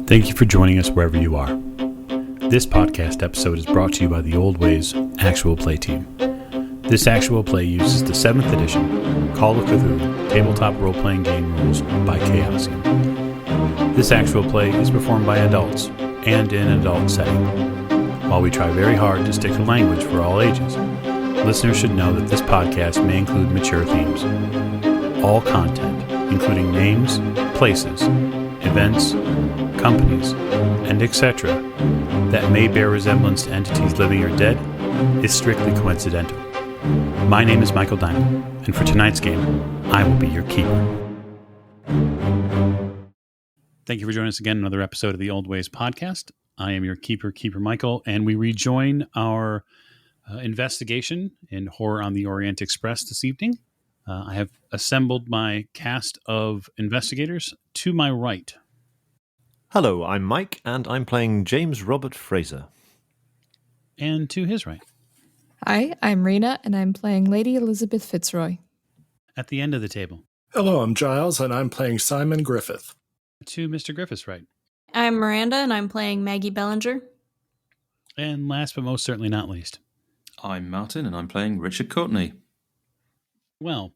Thank you for joining us wherever you are. This podcast episode is brought to you by the Old Ways Actual Play Team. This actual play uses the 7th edition Call of Cthulhu tabletop role-playing game rules by Chaosium. This actual play is performed by adults and in an adult setting. While we try very hard to stick to language for all ages, listeners should know that this podcast may include mature themes. All content, including names, places, events, companies, and etc., that may bear resemblance to entities living or dead, is strictly coincidental. My name is Michael Diamond, and for tonight's game, I will be your keeper. Thank you for joining us again in another episode of the Old Ways podcast. I am your keeper, Michael, and we rejoin our investigation in Horror on the Orient Express this evening. I have assembled my cast of investigators to my right. Hello, I'm Mike, and I'm playing James Robert Fraser. And to his right. Hi, I'm Rena, and I'm playing Lady Elisabeth Fitzroy. At the end of the table. Hello, I'm Giles, and I'm playing Simon Griffith. To Mr. Griffith's right. I'm Miranda, and I'm playing Maggie Bellinger. And last but most certainly not least. I'm Martin, and I'm playing Richard Courtney. Well,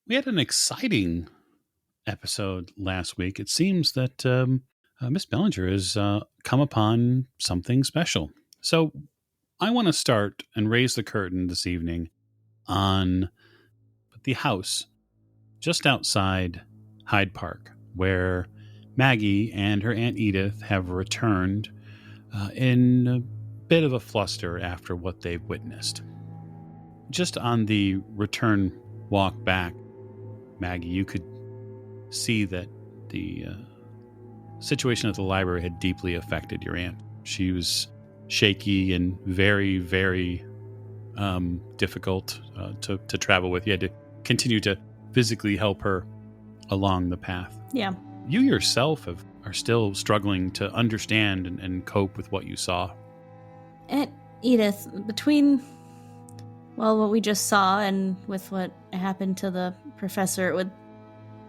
we had an exciting episode last week. It seems that Miss Bellinger has come upon something special. So I want to start and raise the curtain this evening on the house just outside Hyde Park, where Maggie and her Aunt Edith have returned in a bit of a fluster after what they've witnessed. Just on the return walk back, Maggie, you could see that the situation at the library had deeply affected your aunt. She was shaky and very, very difficult to travel with. You had to continue to physically help her along the path. Yeah. You yourself are still struggling to understand and cope with what you saw. Aunt Edith, between, what we just saw and with what happened to the professor, it would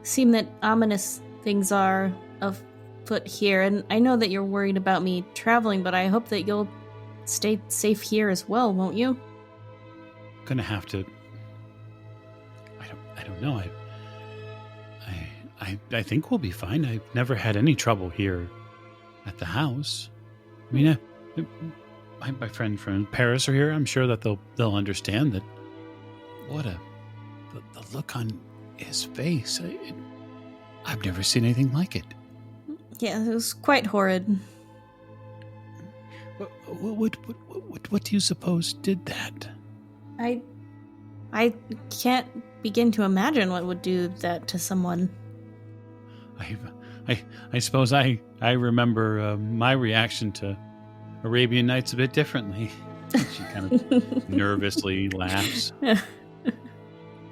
seem that ominous things are afoot here. And I know that you're worried about me traveling, but I hope that you'll stay safe here as well, won't you? Gonna have to. I don't know. I think we'll be fine. I've never had any trouble here at the house. I mean, my friend from Paris are here. I'm sure that they'll understand that. The look on his face. I've never seen anything like it. Yeah, it was quite horrid. What do you suppose did that? I can't begin to imagine what would do that to someone. I suppose I remember my reaction to Arabian Nights a bit differently. She kind of nervously laughs.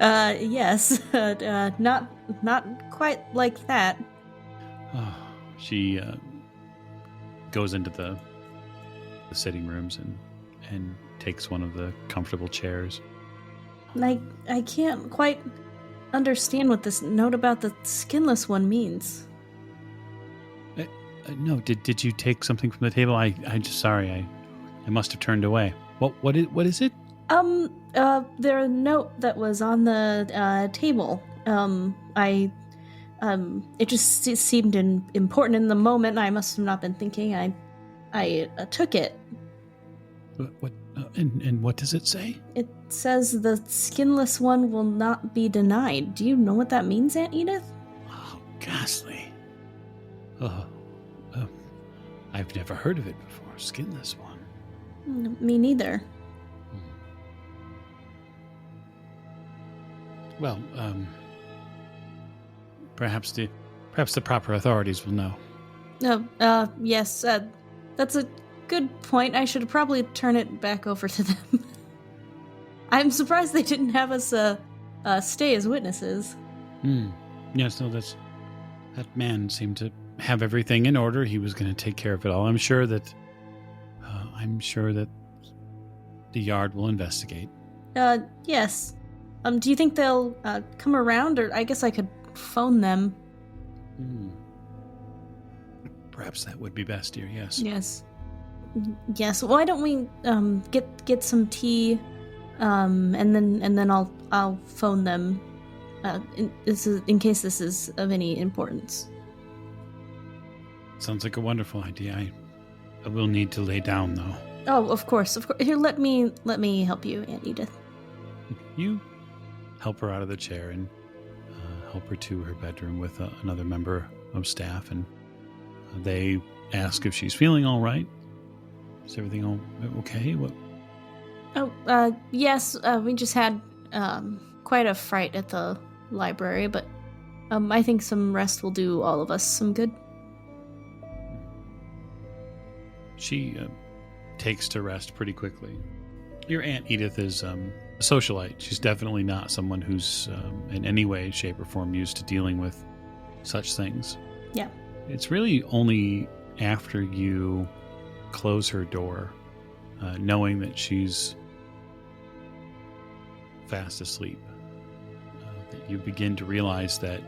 Yes, not quite like that. Oh, she goes into the sitting rooms and takes one of the comfortable chairs. I can't quite understand what this note about the skinless one means. No, did you take something from the table? I'm just sorry. I must have turned away. What is it? The note that was on the table. It just seemed important in the moment. I must have not been thinking. I took it. What? And what does it say? It says the skinless one will not be denied. Do you know what that means, Aunt Edith? Oh, ghastly. I've never heard of it before. Skinless one. Me neither. Well, perhaps the proper authorities will know. Yes, that's a good point. I should probably turn it back over to them. I'm surprised they didn't have us stay as witnesses. Yes, no, that man seemed to have everything in order. He was going to take care of it all. I'm sure that the yard will investigate. Yes. Do you think they'll come around, or I guess I could phone them? Perhaps that would be best, dear. Yes. Yes. Yes. Why don't we get some tea, and then I'll phone them. In case this is of any importance. Sounds like a wonderful idea. I will need to lay down, though. Oh, of course. Here, let me help you, Aunt Edith. You help her out of the chair and help her to her bedroom with another member of staff, and they ask if she's feeling all right. Is everything all okay? What? Oh, yes. We just had quite a fright at the library, but I think some rest will do all of us some good. She takes to rest pretty quickly. Your Aunt Edith is a socialite. She's definitely not someone who's in any way, shape, or form used to dealing with such things. Yeah. It's really only after you close her door, knowing that she's fast asleep, that you begin to realize that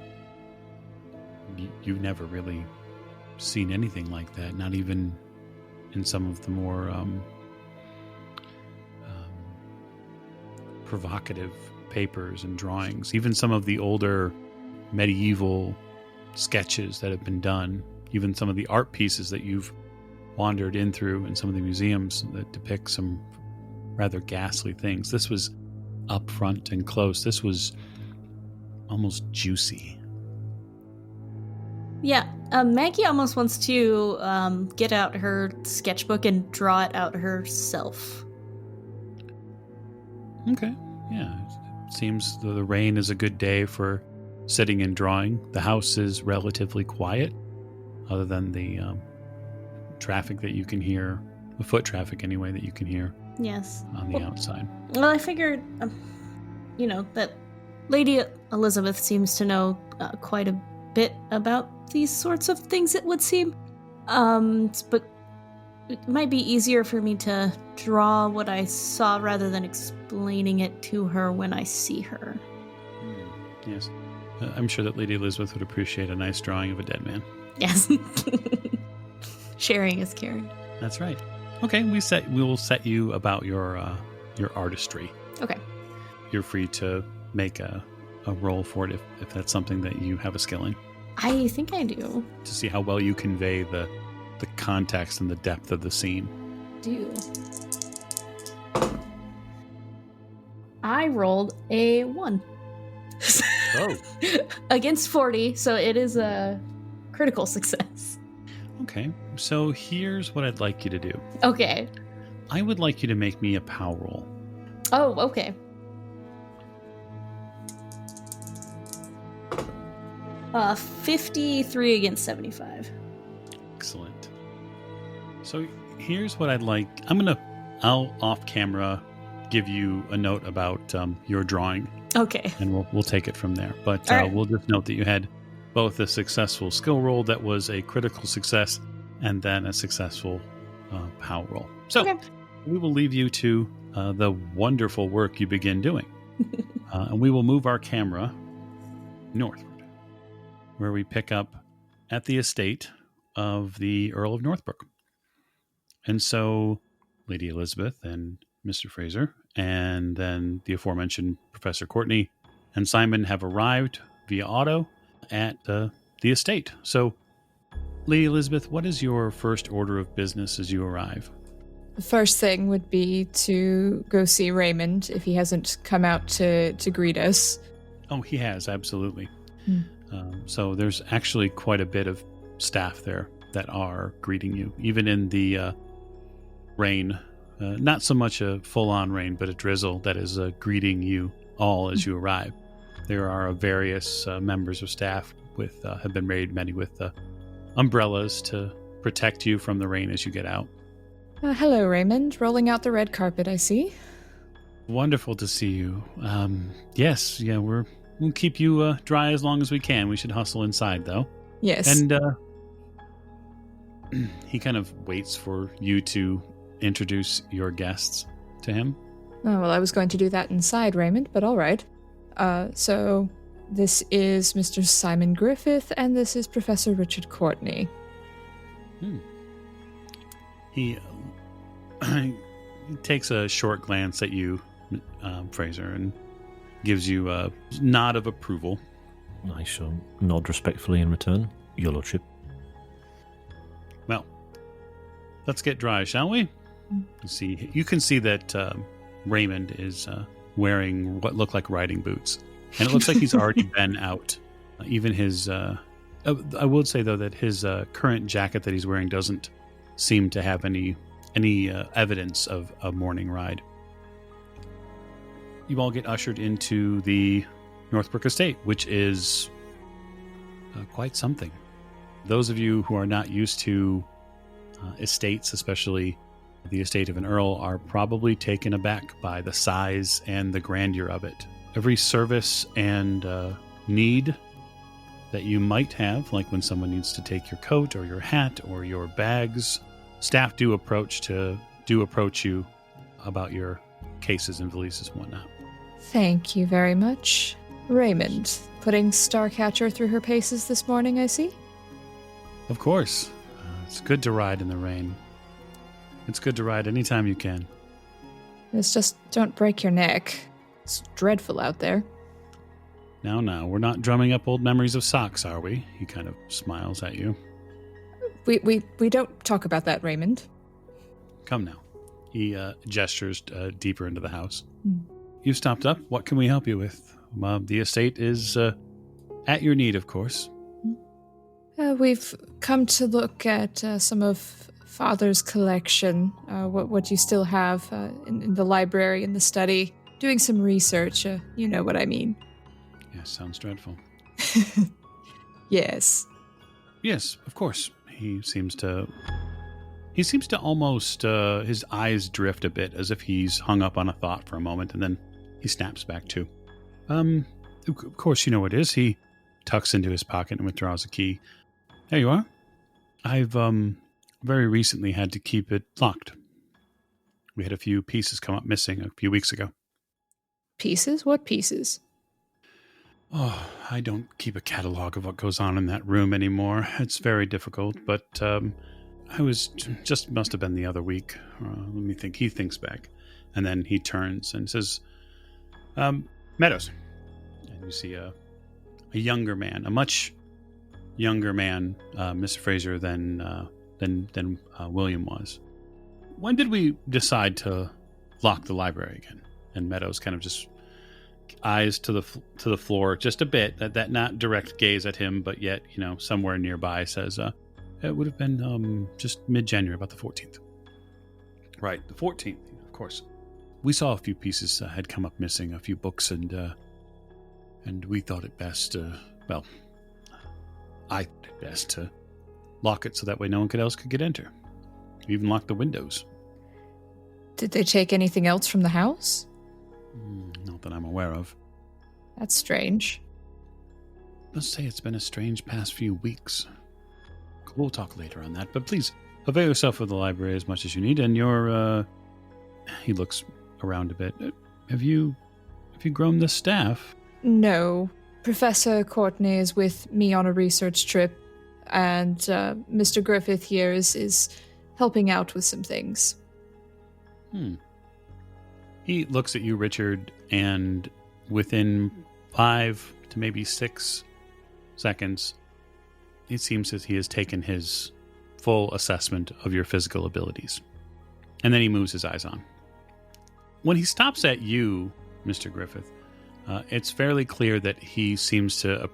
you've never really seen anything like that, not even in some of the more provocative papers and drawings, even some of the older medieval sketches that have been done, even some of the art pieces that you've wandered in through in some of the museums that depict some rather ghastly things. This was up front and close. This was almost juicy. Yeah, Maggie almost wants to get out her sketchbook and draw it out herself. Okay, yeah. It seems the rain is a good day for sitting and drawing. The house is relatively quiet, other than the traffic that you can hear, the foot traffic anyway, that you can hear Yes. on the outside. Well, I figured, that Lady Elisabeth seems to know quite a bit about these sorts of things, it would seem. But it might be easier for me to draw what I saw rather than explaining it to her when I see her. Yes. I'm sure that Lady Elisabeth would appreciate a nice drawing of a dead man. Yes. Sharing is caring. That's right. Okay, we will set you about your artistry. Okay. You're free to make a roll for it if that's something that you have a skill in, I think I do. to see how well you convey the context and the depth of the scene. I rolled a 1. Oh. Against 40, so it is a critical success. Okay, so here's what I'd like you to do. Okay. I would like you to make me a POW roll. Oh, okay. 53 against 75. Excellent. So here's what I'd like. I'll off camera give you a note about your drawing, Okay. and we'll take it from there. But All right. we'll just note that you had both a successful skill roll that was a critical success, and then a successful POW roll. So Okay. we will leave you to the wonderful work you begin doing. And we will move our camera northward, where we pick up at the estate of the Earl of Northbrook. And so Lady Elisabeth and Mr. Fraser, and then the aforementioned Professor Courtney and Simon have arrived via auto at the estate. So, Lady Elisabeth, what is your first order of business as you arrive? The first thing would be to go see Raymond if he hasn't come out to greet us. Oh, he has, absolutely. So there's actually quite a bit of staff there that are greeting you, even in the rain. Not so much a full-on rain, but a drizzle that is greeting you all as you arrive. There are various members of staff have been many with umbrellas to protect you from the rain as you get out. Hello, Raymond. Rolling out the red carpet, I see. Wonderful to see you. Yes, yeah, we'll keep you dry as long as we can. We should hustle inside, though. Yes. And he kind of waits for you to introduce your guests to him. Oh, well, I was going to do that inside, Raymond, but all right. So this is Mr. Simon Griffith, and this is Professor Richard Courtney. Hmm. He he takes a short glance at you, Fraser, and gives you a nod of approval. I shall nod respectfully in return, Your Lordship. Well, let's get dry, shall we? You can see that Raymond is wearing what look like riding boots, and it looks like he's already been out. Even his, I would say though that his current jacket that he's wearing doesn't seem to have any evidence of a morning ride. You all get ushered into the Northbrook estate, which is quite something. Those of you who are not used to estates, especially the estate of an earl, are probably taken aback by the size and the grandeur of it. Every service and need that you might have, like when someone needs to take your coat or your hat or your bags, staff do approach you about your cases and valises and whatnot. Thank you very much. Raymond, putting Starcatcher through her paces this morning, I see? Of course. It's good to ride in the rain. It's good to ride anytime you can. It's just don't break your neck. It's dreadful out there. Now, we're not drumming up old memories of socks, are we? He kind of smiles at you. We don't talk about that, Raymond. Come now. He gestures deeper into the house. Mm. You've stopped up. What can we help you with? The estate is at your need, of course. We've come to look at some of Father's collection, what you still have in the library, in the study, doing some research. You know what I mean. Yes, sounds dreadful. Yes. Yes, of course. He seems to almost, his eyes drift a bit as if he's hung up on a thought for a moment, and then he snaps back to. Of course you know what it is. He tucks into his pocket and withdraws a key. There you are. I've, very recently had to keep it locked. We had a few pieces come up missing a few weeks ago. Pieces? What pieces? Oh, I don't keep a catalog of what goes on in that room anymore. It's very difficult, but I was just must have been the other week. Let me think. He thinks back, and then he turns and says, Meadows. And you see a younger man, a much younger man, Mr. Fraser, than William was. When did we decide to lock the library again? And Meadows kind of just eyes to the floor just a bit, that not direct gaze at him, but yet, somewhere nearby, says, it would have been just mid-January, about the 14th. Right, the 14th, of course. We saw a few pieces had come up missing, a few books, and we thought it best, I thought it best to lock it so that way no one else could enter. We even locked the windows. Did they take anything else from the house? Not that I'm aware of. That's strange. Let's say it's been a strange past few weeks. We'll talk later on that, but please avail yourself of the library as much as you need, and he looks around a bit. Have you grown the staff? No. Professor Courtney is with me on a research trip, and Mr. Griffith here is helping out with some things. He looks at you, Richard, and within 5 to maybe 6 seconds, it seems that he has taken his full assessment of your physical abilities. And then he moves his eyes on. When he stops at you, Mr. Griffith, it's fairly clear that he seems to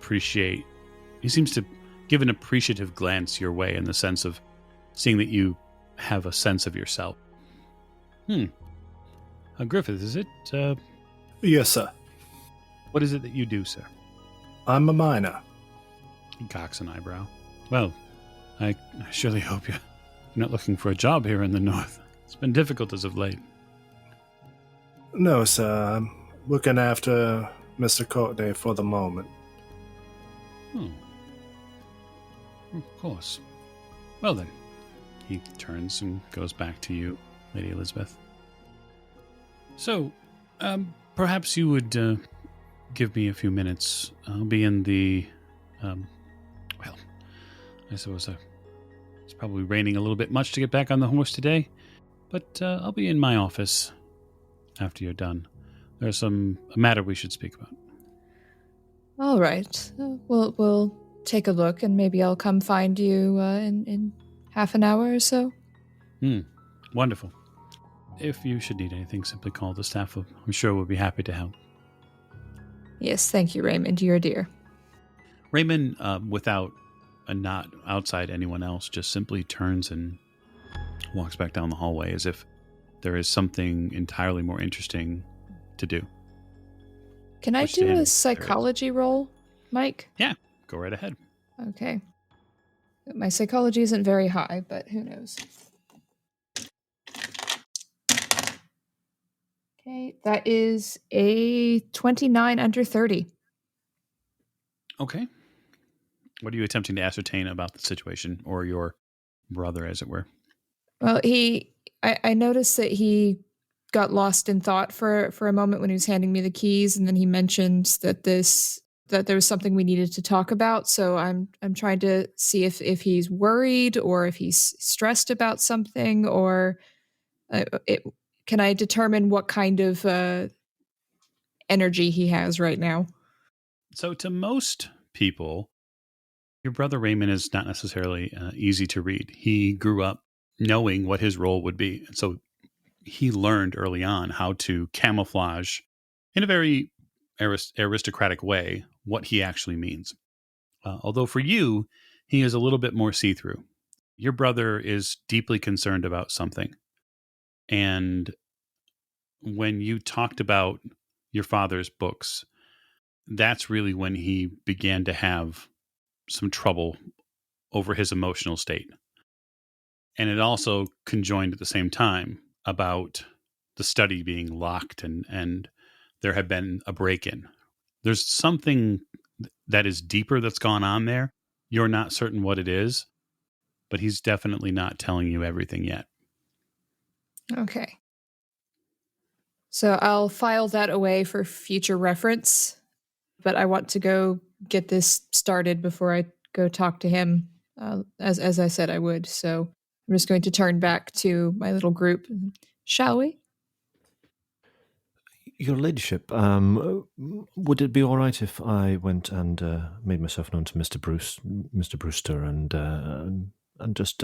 give an appreciative glance your way, in the sense of seeing that you have a sense of yourself. Griffith, is it? Yes, sir. What is it that you do, sir? I'm a miner. He cocks an eyebrow. Well, I surely hope you're not looking for a job here in the north. It's been difficult as of late. No, sir. I'm looking after Mr. Courtney for the moment. Of course. Well then, he turns and goes back to you, Lady Elisabeth. So, perhaps you would give me a few minutes. I'll be in the, I suppose a It's probably raining a little bit much to get back on the horse today, but I'll be in my office after you're done. There's a matter we should speak about. All right. We'll take a look, and maybe I'll come find you in half an hour or so. Wonderful. If you should need anything, simply call the staff. I'm sure we'll be happy to help. Yes, thank you, Raymond. You're a dear. Raymond, without a nod outside anyone else, just simply turns and walks back down the hallway as if there is something entirely more interesting to do. Can I Which do then a psychology roll, Mike? Yeah, go right ahead. Okay. My psychology isn't very high, but who knows? Okay, that is a 29 under 30. Okay. What are you attempting to ascertain about the situation, or your brother, as it were? Well, I noticed that he got lost in thought for a moment when he was handing me the keys, and then he mentioned that there was something we needed to talk about. So I'm trying to see if he's worried or if he's stressed about something, or can I determine what kind of energy he has right now? So to most people, your brother Raymond is not necessarily easy to read. He grew up knowing what his role would be. And so he learned early on how to camouflage in a very aristocratic way what he actually means. Although for you, he is a little bit more see-through. Your brother is deeply concerned about something. And when you talked about your father's books, that's really when he began to have some trouble over his emotional state. And it also conjoined at the same time about the study being locked and there had been a break-in. There's something that is deeper that's gone on there. You're not certain what it is, but he's definitely not telling you everything yet. Okay. So I'll file that away for future reference, but I want to go get this started before I go talk to him, as I said I would. So I'm just going to turn back to my little group. Shall we? Your Ladyship, would it be all right if I went and made myself known to Mr. Brewster, and just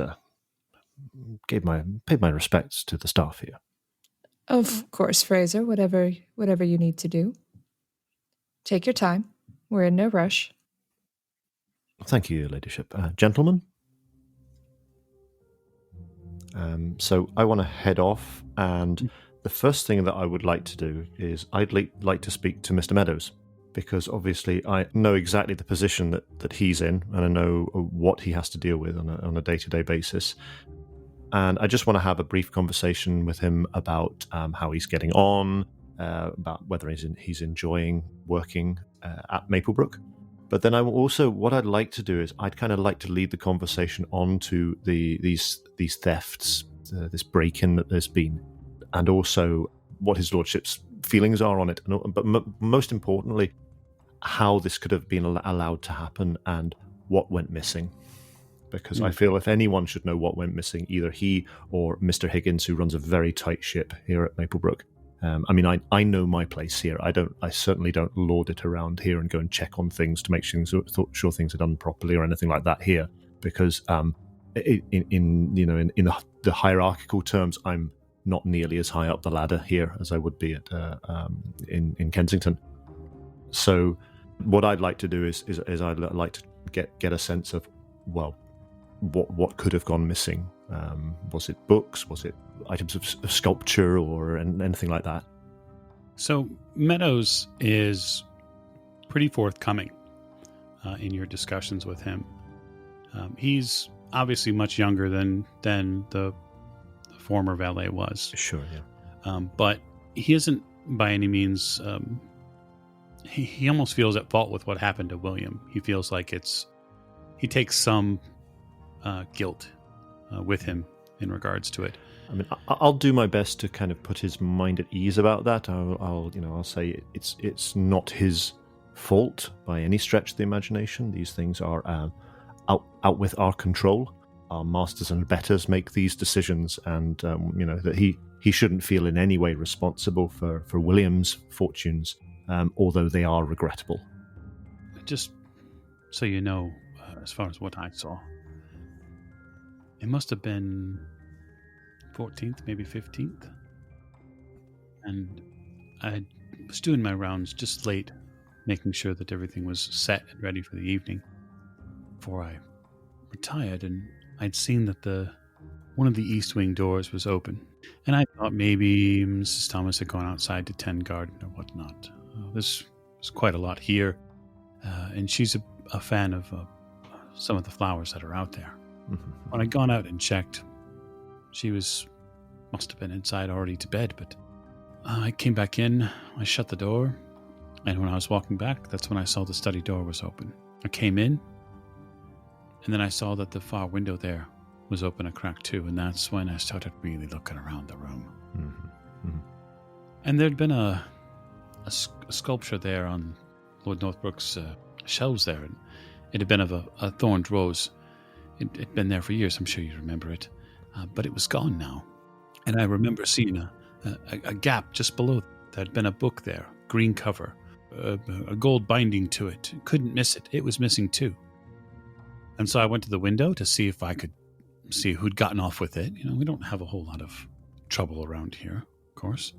paid my respects to the staff here? Of course, Fraser. Whatever you need to do. Take your time. We're in no rush. Thank you, Your Ladyship. Gentlemen? So I want to head off, and the first thing that I would like to do is I'd like to speak to Mr. Meadows, because obviously I know exactly the position that he's in, and I know what he has to deal with on a day-to-day basis. And I just want to have a brief conversation with him about how he's getting on, about whether he's enjoying working at Maplebrook. But then what I'd like to do is I'd kind of like to lead the conversation on to these thefts, this break-in that there's been, and also what his lordship's feelings are on it, but most importantly, how this could have been allowed to happen and what went missing. Because I feel if anyone should know what went missing, either he or Mr. Higgins, who runs a very tight ship here at Maplebrook. I know my place here. I certainly don't lord it around here and go and check on things to make sure things are done properly or anything like that here. Because in the hierarchical terms, I'm not nearly as high up the ladder here as I would be at in Kensington. So what I'd like to do is I'd like to get a sense of, well, what could have gone missing. Was it books? Was it items of sculpture or anything like that? So Meadows is pretty forthcoming in your discussions with him. He's obviously much younger than the former valet was. Sure, yeah. But he isn't by any means... he almost feels at fault with what happened to William. He feels like he takes some guilt with him in regards to it. I mean, I'll do my best to kind of put his mind at ease about that. I'll say it's not his fault by any stretch of the imagination. These things are out with our control. our masters and betters make these decisions, and that he shouldn't feel in any way responsible for William's fortunes, although they are regrettable. Just so you know, as far as what I saw, it must have been 14th, maybe 15th. And I was doing my rounds just late, making sure that everything was set and ready for the evening before I retired, and I'd seen that one of the east wing doors was open. And I thought maybe Mrs. Thomas had gone outside to tend garden or whatnot. There's quite a lot here, and she's a fan of some of the flowers that are out there. Mm-hmm. When I'd gone out and checked, she must have been inside already to bed, but I came back in, I shut the door, and when I was walking back, that's when I saw the study door was open. I came in, and then I saw that the far window there was open a crack too, and that's when I started really looking around the room. Mm-hmm. Mm-hmm. And there'd been a sculpture there on Lord Northbrook's shelves there, and it had been of a thorned rose. It'd been there for years, I'm sure you remember it, but it was gone now. And I remember seeing a gap just below. There'd been a book there, green cover, a gold binding to it. Couldn't miss it. It was missing too. And so I went to the window to see if I could see who'd gotten off with it. We don't have a whole lot of trouble around here, of course.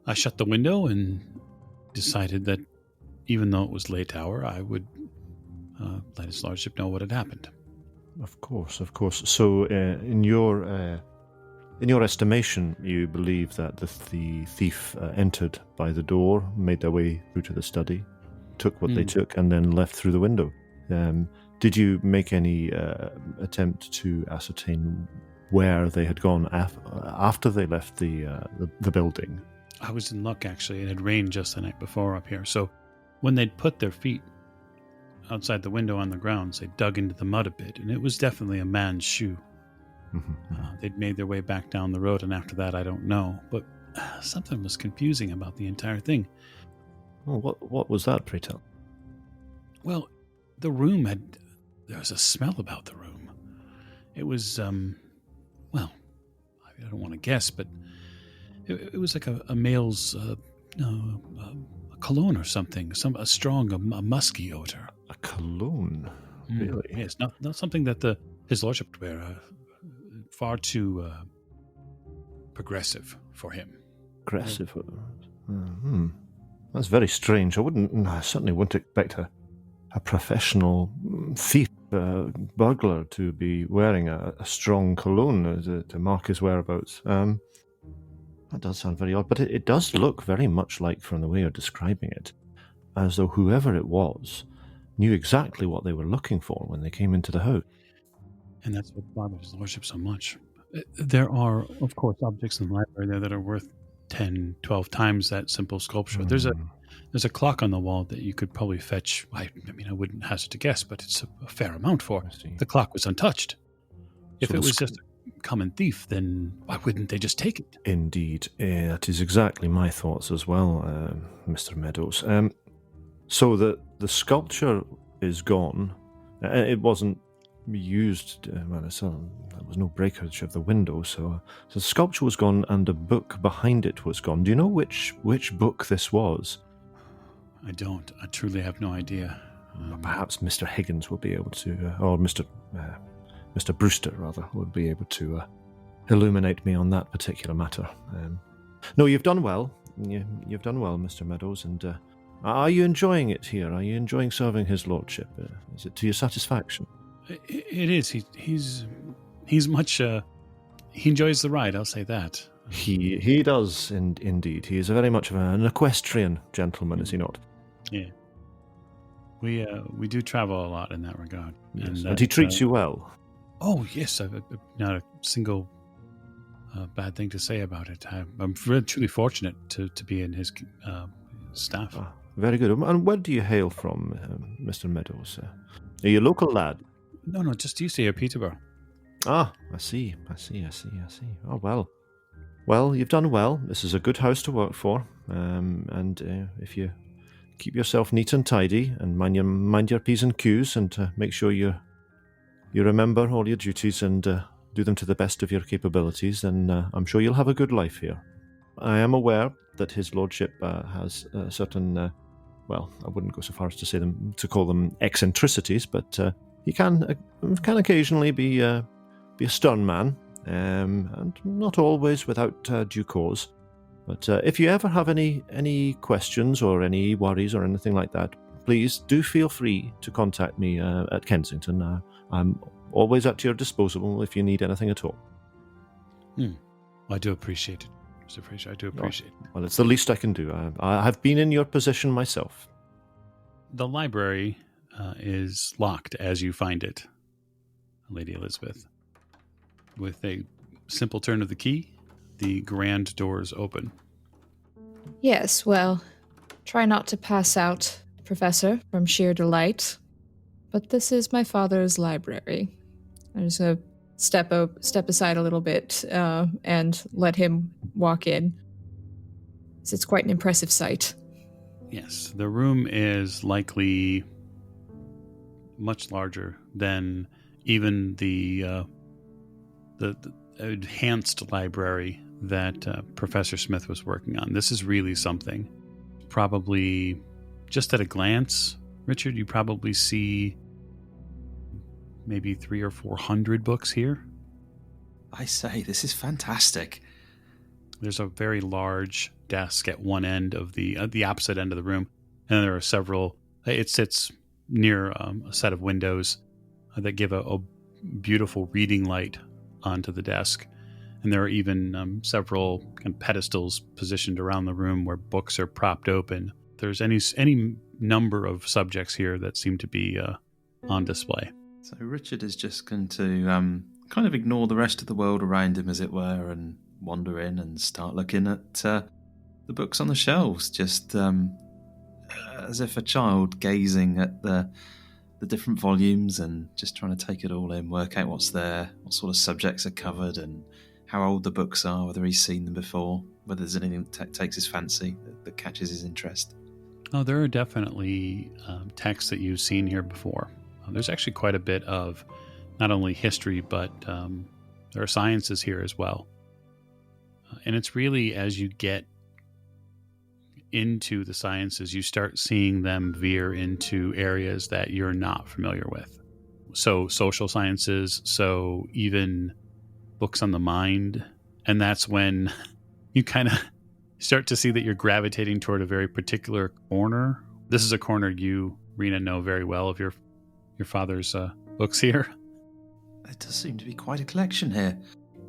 I shut the window and decided that even though it was late hour, I would let his lordship know what had happened. Of course. So, in your estimation, you believe that the thief entered by the door, made their way through to the study, took what they took, and then left through the window. Did you make any attempt to ascertain where they had gone after they left the building? I was in luck, actually. It had rained just the night before up here. So when they'd put their feet outside the window on the grounds, they dug into the mud a bit, and it was definitely a man's shoe. Mm-hmm. They'd made their way back down the road, and after that, I don't know. But something was confusing about the entire thing. Well, what was that, pray tell? Well, the room there was a smell about the room. It was, well, I don't want to guess, but it was like a male's, a cologne or something, a strong, a musky odor. A cologne? Really? Yes, not something that his lordship would wear. Far too progressive for him. Aggressive? That's very strange. I certainly wouldn't expect a professional thief, burglar, to be wearing a strong cologne to mark his whereabouts. That does sound very odd, but it does look very much like, from the way you're describing it, as though whoever it was knew exactly what they were looking for when they came into the house. And that's what bothers his lordship so much. There are, of course, objects in the library there that are worth 10, 12 times that simple sculpture. There's a clock on the wall that you could probably fetch. I wouldn't hazard to guess, but it's a fair amount for. The clock was untouched. If it was just a common thief, then why wouldn't they just take it? Indeed. That is exactly my thoughts as well, Mr. Meadows. So the sculpture is gone. It wasn't used, there was no breakage of the window, so the sculpture was gone and the book behind it was gone. Do you know which book this was? I don't. I truly have no idea. Perhaps Mr. Higgins will be able to, or Mr. Brewster, rather, would be able to illuminate me on that particular matter. No, you've done well. You've done well, Mr. Meadows, and are you enjoying it here? Are you enjoying serving his lordship? Is it to your satisfaction? It is. He's much. He enjoys the ride. I'll say that. He does indeed. He is very much of an equestrian gentleman, is he not? Yeah. We do travel a lot in that regard. Yes. And he treats you well. Oh yes, I've not a single bad thing to say about it. I'm really truly fortunate to be in his staff. Very good. And where do you hail from, Mr. Meadows? Are you a local lad? No, just used to here, Peterborough. I see. Oh, well. Well, you've done well. This is a good house to work for. And if you keep yourself neat and tidy and mind your P's and Q's and make sure you're you remember all your duties and do them to the best of your capabilities, then I'm sure you'll have a good life here. I am aware that his lordship has certain, well, I wouldn't go so far as to call them eccentricities, but he can occasionally be a stern man, and not always without due cause. But if you ever have any questions or any worries or anything like that, please do feel free to contact me at Kensington. I'm always at your disposal if you need anything at all. I do appreciate it. Mr. Fraser, I do appreciate it. Well, it's the least I can do. I have been in your position myself. The library is locked as you find it, Lady Elisabeth. With a simple turn of the key, the grand doors open. Yes, well, try not to pass out, Professor, from sheer delight. But this is my father's library. I'm just going to step aside a little bit and let him walk in. It's quite an impressive sight. Yes, the room is likely much larger than even the enhanced library that Professor Smith was working on. This is really something. Probably, just at a glance, Richard, you probably see maybe 300 or 400 books here. I say, this is fantastic. There's a very large desk at one end of the opposite end of the room, and there are several. It sits near a set of windows that give a beautiful reading light onto the desk, and there are even several kind of pedestals positioned around the room where books are propped open. There's any number of subjects here that seem to be on display. So Richard is just going to kind of ignore the rest of the world around him, as it were, and wander in and start looking at the books on the shelves, just as if a child gazing at the different volumes and just trying to take it all in, work out what's there, what sort of subjects are covered, and how old the books are, whether he's seen them before, whether there's anything that takes his fancy, that catches his interest. Oh, there are definitely texts that you've seen here before. There's actually quite a bit of not only history, but there are sciences here as well. And it's really as you get into the sciences, you start seeing them veer into areas that you're not familiar with. So social sciences, so even books on the mind. And that's when you kind of start to see that you're gravitating toward a very particular corner. This is a corner you, Rena, know very well of your father's books here. There does seem to be quite a collection here.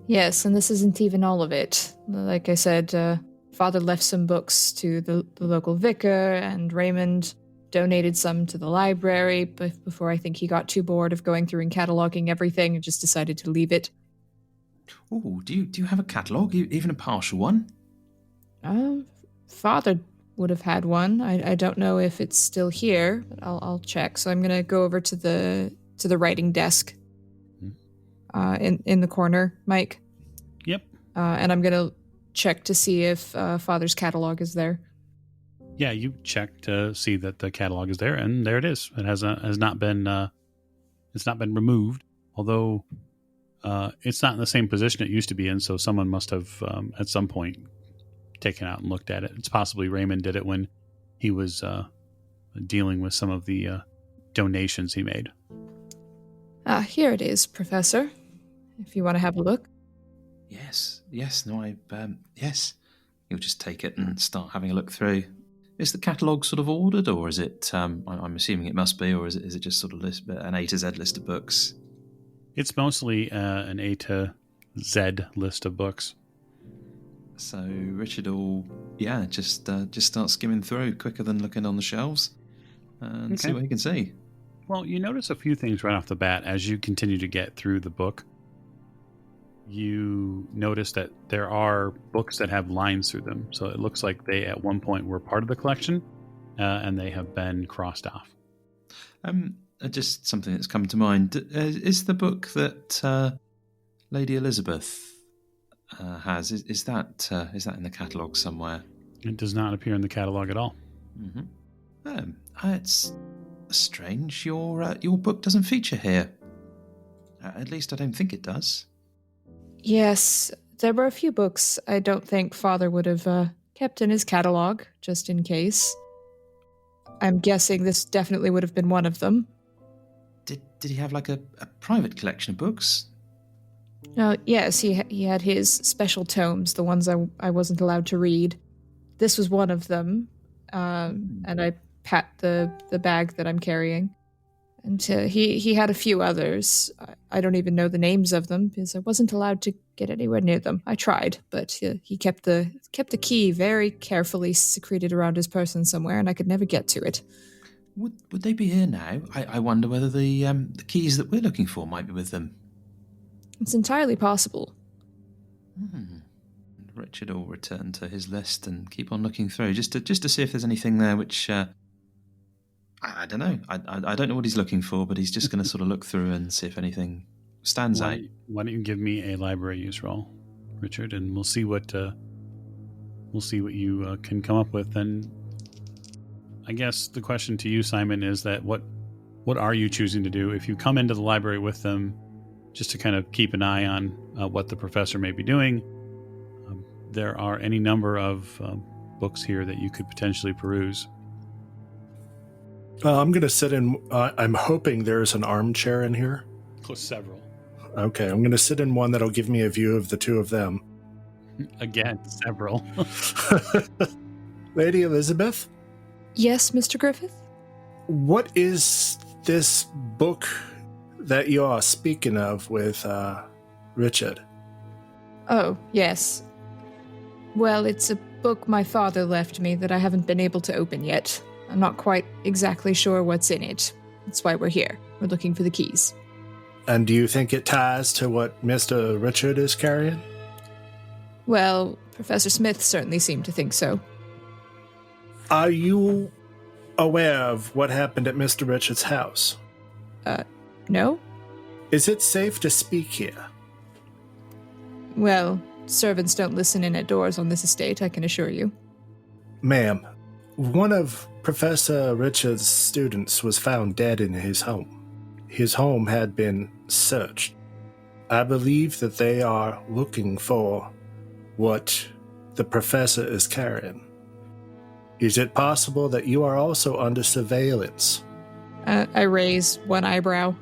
Yes, and this isn't even all of it. Like I said, Father left some books to the local vicar, and Raymond donated some to the library before I think he got too bored of going through and cataloging everything and just decided to leave it. Oh, do you have a catalogue, even a partial one? Father would have had one. I don't know if it's still here, but I'll check. So I'm gonna go over to the writing desk in the corner, Mike. Yep. And I'm gonna check to see if Father's catalog is there. Yeah, you check to see that the catalog is there, and there it is. It has not been removed, although it's not in the same position it used to be in. So someone must have at some point taken out and looked at it. It's possibly Raymond did it when he was dealing with some of the donations he made. Here it is, Professor. If you want to have a look. Yes. Yes. You'll just take it and start having a look through. Is the catalogue sort of ordered, or is it, I'm assuming it must be, or is it just sort of an A to Z list of books? It's mostly an A to Z list of books. So Richard will, just start skimming through quicker than looking on the shelves and see what he can see. Well, you notice a few things right off the bat as you continue to get through the book. You notice that there are books that have lines through them. So it looks like they at one point were part of the collection and they have been crossed off. Just something that's come to mind. Is the book that Lady Elisabeth has, is that in the catalogue somewhere? It does not appear in the catalogue at all. Mm-hmm. It's strange. Your book doesn't feature here. At least I don't think it does. Yes, there were a few books I don't think Father would have kept in his catalog, just in case. I'm guessing this definitely would have been one of them. Did he have like a private collection of books? Yes, he had his special tomes, the ones I wasn't allowed to read. This was one of them, and I pat the bag that I'm carrying. And he had a few others. I don't even know the names of them because I wasn't allowed to get anywhere near them. I tried, but he kept the key very carefully secreted around his person somewhere, and I could never get to it. Would they be here now? I wonder whether the keys that we're looking for might be with them. It's entirely possible. Richard will return to his list and keep on looking through, just to see if there's anything there which I don't know. I don't know what he's looking for, but he's just going to sort of look through and see if anything stands out. Why don't you give me a library use roll, Richard, and we'll see what you can come up with. And I guess the question to you, Simon, is that what are you choosing to do if you come into the library with them, just to kind of keep an eye on what the professor may be doing? There are any number of books here that you could potentially peruse. I'm going to sit in. I'm hoping there's an armchair in here. Several. Okay, I'm going to sit in one that'll give me a view of the two of them. Again, several. Lady Elisabeth? Yes, Mr. Griffith? What is this book that you are speaking of with Richard? Oh, yes. Well, it's a book my father left me that I haven't been able to open yet. I'm not quite exactly sure what's in it. That's why we're here. We're looking for the keys. And do you think it ties to what Mr. Richard is carrying? Well, Professor Smith certainly seemed to think so. Are you aware of what happened at Mr. Richard's house? No? Is it safe to speak here? Well, servants don't listen in at doors on this estate, I can assure you. Ma'am, one of Professor Richard's students was found dead in his home. His home had been searched. I believe that they are looking for what the professor is carrying. Is it possible that you are also under surveillance? I raise one eyebrow.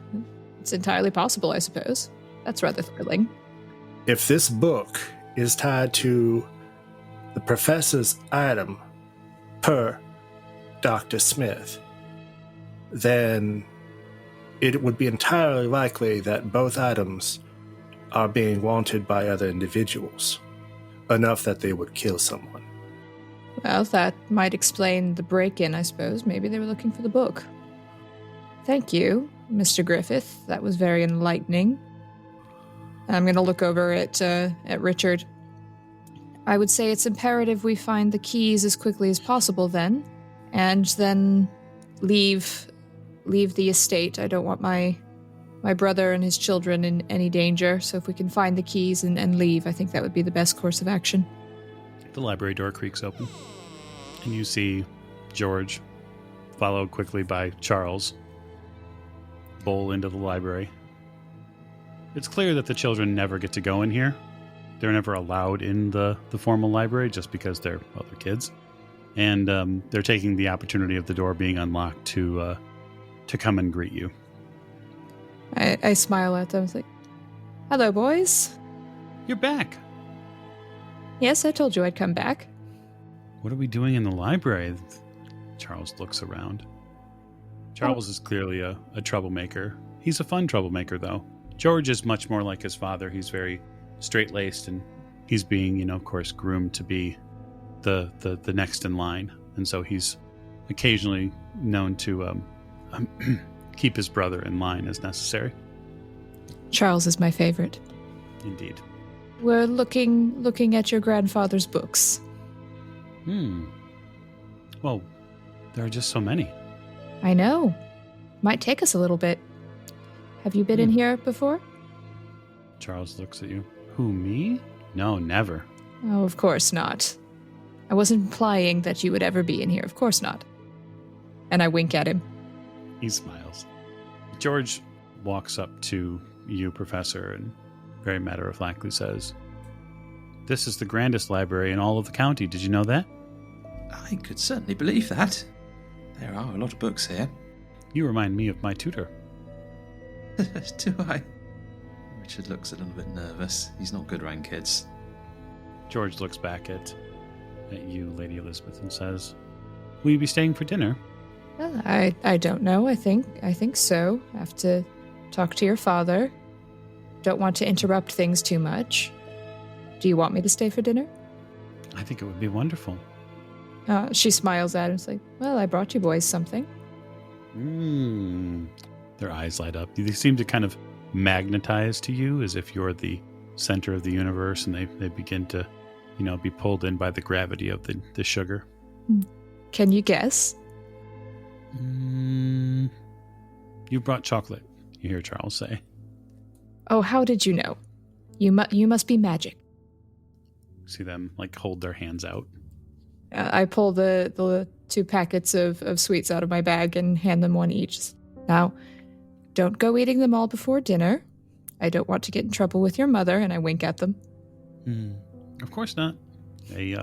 It's entirely possible, I suppose. That's rather thrilling. If this book is tied to the professor's item per Dr. Smith, then it would be entirely likely that both items are being wanted by other individuals, enough that they would kill someone. Well, that might explain the break-in, I suppose. Maybe they were looking for the book. Thank you, Mr. Griffith. That was very enlightening. I'm going to look over at Richard. I would say it's imperative we find the keys as quickly as possible then, and then leave the estate. I don't want my brother and his children in any danger, so if we can find the keys and leave, I think that would be the best course of action. The library door creaks open, and you see George, followed quickly by Charles, bowl into the library. It's clear that the children never get to go in here. They're never allowed in the formal library just because they're kids. And they're taking the opportunity of the door being unlocked to come and greet you. I smile at them. I was like, hello, boys. You're back. Yes, I told you I'd come back. What are we doing in the library? Charles looks around. Charles is clearly a troublemaker. He's a fun troublemaker, though. George is much more like his father. He's very straight-laced, and he's being, of course, groomed to be the next in line. And so he's occasionally known to keep his brother in line as necessary. Charles is my favorite. Indeed. We're looking at your grandfather's books. Well, there are just so many. I know. Might take us a little bit. Have you been in here before? Charles looks at you. Who, me? No, never. Oh, of course not. I wasn't implying that you would ever be in here. Of course not. And I wink at him. He smiles. George walks up to you, Professor, and very matter-of-factly says, "This is the grandest library in all of the county. Did you know that?" I could certainly believe that. There are a lot of books here. You remind me of my tutor. Do I? Richard looks a little bit nervous. He's not good around kids. George looks back at you, Lady Elisabeth, and says, "Will you be staying for dinner?" Well, I don't know. I think so. Have to talk to your father. Don't want to interrupt things too much. Do you want me to stay for dinner? I think it would be wonderful. She smiles at him. It's like, well, I brought you boys something. Their eyes light up. They seem to kind of magnetize to you as if you're the center of the universe, and they begin to, be pulled in by the gravity of the sugar. Can you guess? You brought chocolate, you hear Charles say. Oh, how did you know? You must be magic. See them hold their hands out. I pull the 2 packets of sweets out of my bag and hand them one each. Now, don't go eating them all before dinner. I don't want to get in trouble with your mother, and I wink at them. Of course not. They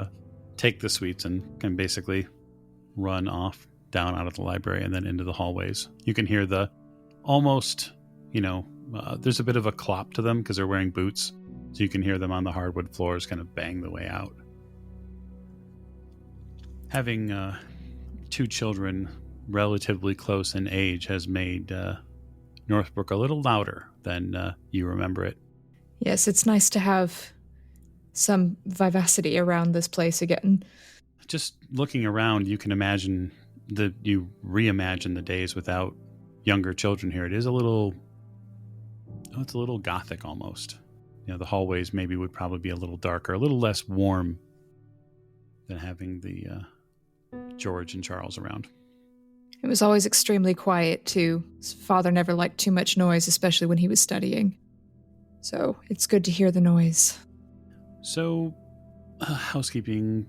take the sweets and can basically run off down out of the library and then into the hallways. You can hear the almost, there's a bit of a clop to them because they're wearing boots. So you can hear them on the hardwood floors kind of bang the way out. Having 2 children relatively close in age has made Northbrook a little louder than you remember it. Yes, it's nice to have some vivacity around this place again. Just looking around, you can imagine you reimagine the days without younger children here. It is it's a little gothic almost. The hallways maybe would probably be a little darker, a little less warm than having the George and Charles around. It was always extremely quiet, too. His father never liked too much noise, especially when he was studying. So it's good to hear the noise. So, housekeeping,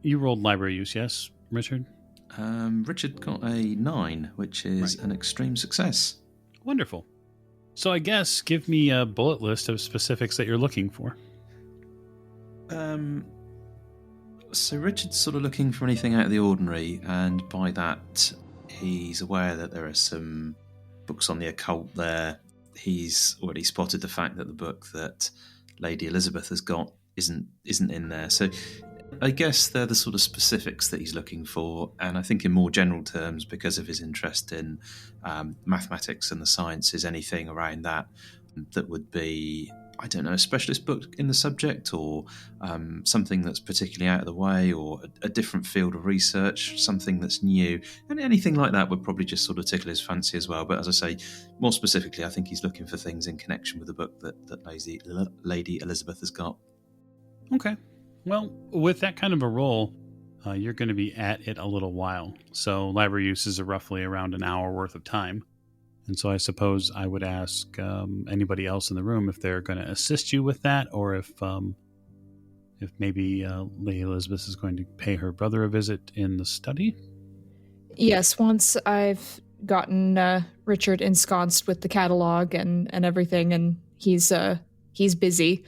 you rolled library use, yes, Richard? Richard got a 9, which is an extreme success. Wonderful. So I guess give me a bullet list of specifics that you're looking for. So Richard's sort of looking for anything out of the ordinary, and by that he's aware that there are some books on the occult there. He's already spotted the fact that the book that Lady Elisabeth has got isn't in there. So I guess they're the sort of specifics that he's looking for, and I think in more general terms, because of his interest in mathematics and the sciences, anything around that would be, I don't know, a specialist book in the subject, or something that's particularly out of the way, or a different field of research, something that's new, and anything like that would probably just sort of tickle his fancy as well. But as I say, more specifically, I think he's looking for things in connection with the book that Lady Elisabeth has got. Okay. Well, with that kind of a roll, you're going to be at it a little while. So library use is roughly around an hour worth of time. And so I suppose I would ask anybody else in the room if they're going to assist you with that, or if maybe Lady Elisabeth is going to pay her brother a visit in the study. Yes, once I've gotten Richard ensconced with the catalog and everything, and he's busy,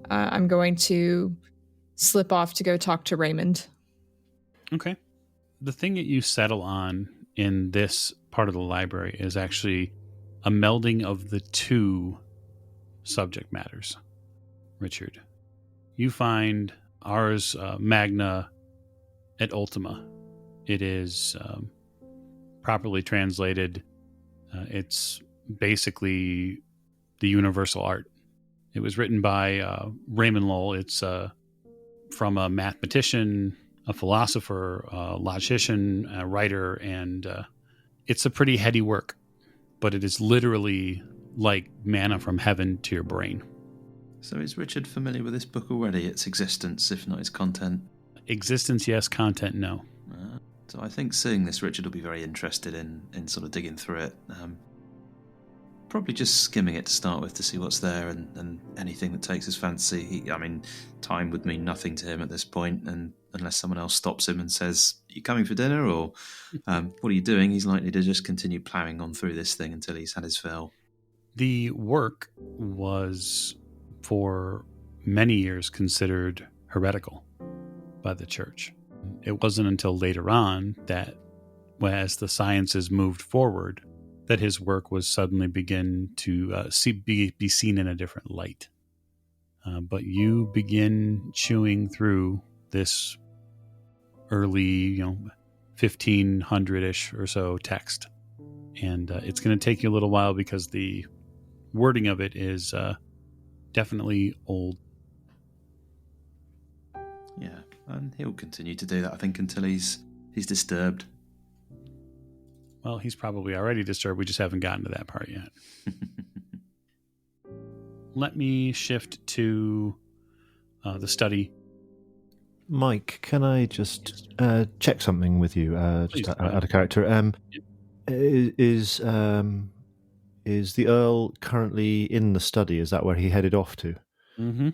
I'm going to slip off to go talk to Raymond. Okay. The thing that you settle on in this part of the library is actually a melding of the 2 subject matters. Richard, you find Ars Magna et Ultima. It is properly translated. It's basically the universal art. It was written by Raymond Lowell. It's from a mathematician, a philosopher, a logician, a writer, and it's a pretty heady work, but it is literally like manna from heaven to your brain. So is Richard familiar with this book already, its existence, if not its content? Existence, yes. Content, no. So I think seeing this, Richard will be very interested in sort of digging through it. Probably just skimming it to start with to see what's there, and anything that takes his fancy. Time would mean nothing to him at this point, and unless someone else stops him and says, "Are you coming for dinner?" or "What are you doing?" he's likely to just continue ploughing on through this thing until he's had his fill. The work was for many years considered heretical by the church. It wasn't until later on that, as the sciences moved forward, that his work was suddenly begin to be seen in a different light. But you begin chewing through this early, 1500-ish or so text. And it's going to take you a little while because the wording of it is definitely old. Yeah, and he'll continue to do that, I think, until he's disturbed. Well, he's probably already disturbed. We just haven't gotten to that part yet. Let me shift to the study. Mike, can I just check something with you? Please, Just out of character. Is the Earl currently in the study? Is that where he headed off to? Mm-hmm.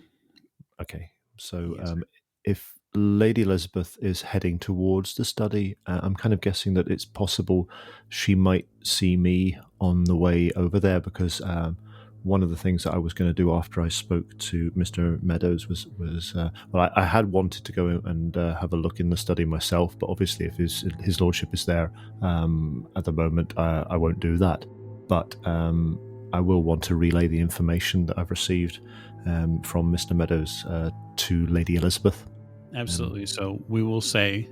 Okay, so Yes, sir. if Lady Elisabeth is heading towards the study, I'm kind of guessing that it's possible she might see me on the way over there, because one of the things that I was going to do after I spoke to Mr. Meadows was I had wanted to go and have a look in the study myself, but obviously if his lordship is there at the moment, I won't do that. But I will want to relay the information that I've received from Mr. Meadows to Lady Elisabeth. Absolutely. So we will say,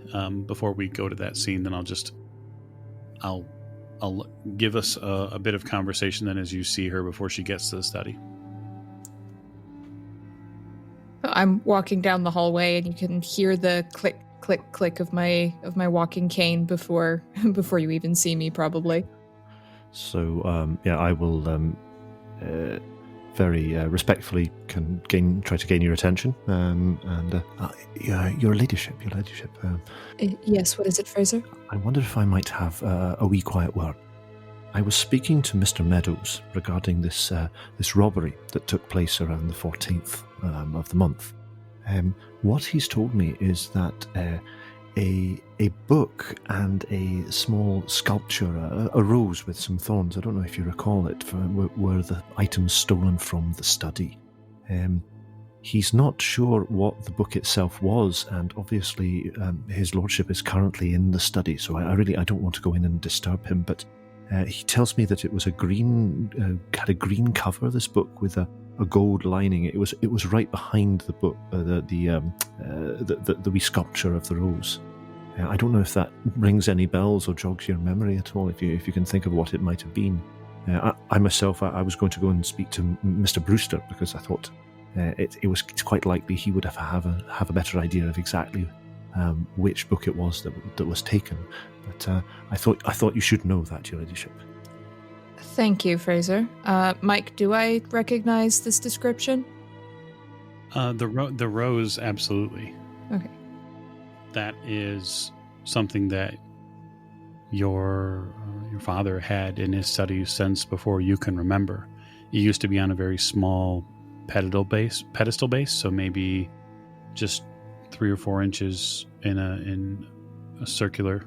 before we go to that scene, then I'll give us a bit of conversation then as you see her before she gets to the study. I'm walking down the hallway, and you can hear the click, click, click of my walking cane before you even see me, probably. So I will very respectfully try to gain your attention, your ladyship. Yes, what is it, Fraser? I wondered if I might have a wee quiet word. I was speaking to Mr. Meadows regarding this robbery that took place around the 14th of the month. What he's told me is that a book and a small sculpture, a rose with some thorns, I don't know if you recall it, were the items stolen from the study. He's not sure what the book itself was, and obviously his lordship is currently in the study, so I don't want to go in and disturb him, but he tells me that it was had a green cover, this book, with a gold lining. It was right behind the book, the wee sculpture of the rose. I don't know if that rings any bells or jogs your memory at all, if you can think of what it might have been. I myself, I was going to go and speak to Mr. Brewster, because I thought it's quite likely he would have a better idea of exactly which book it was that was taken. But I thought you should know that, Your Ladyship. Thank you, Fraser. Mike, do I recognize this description? The rose, absolutely. Okay. That is something that your father had in his study since before you can remember. It used to be on a very small pedestal base, so maybe just 3 or 4 inches in a circular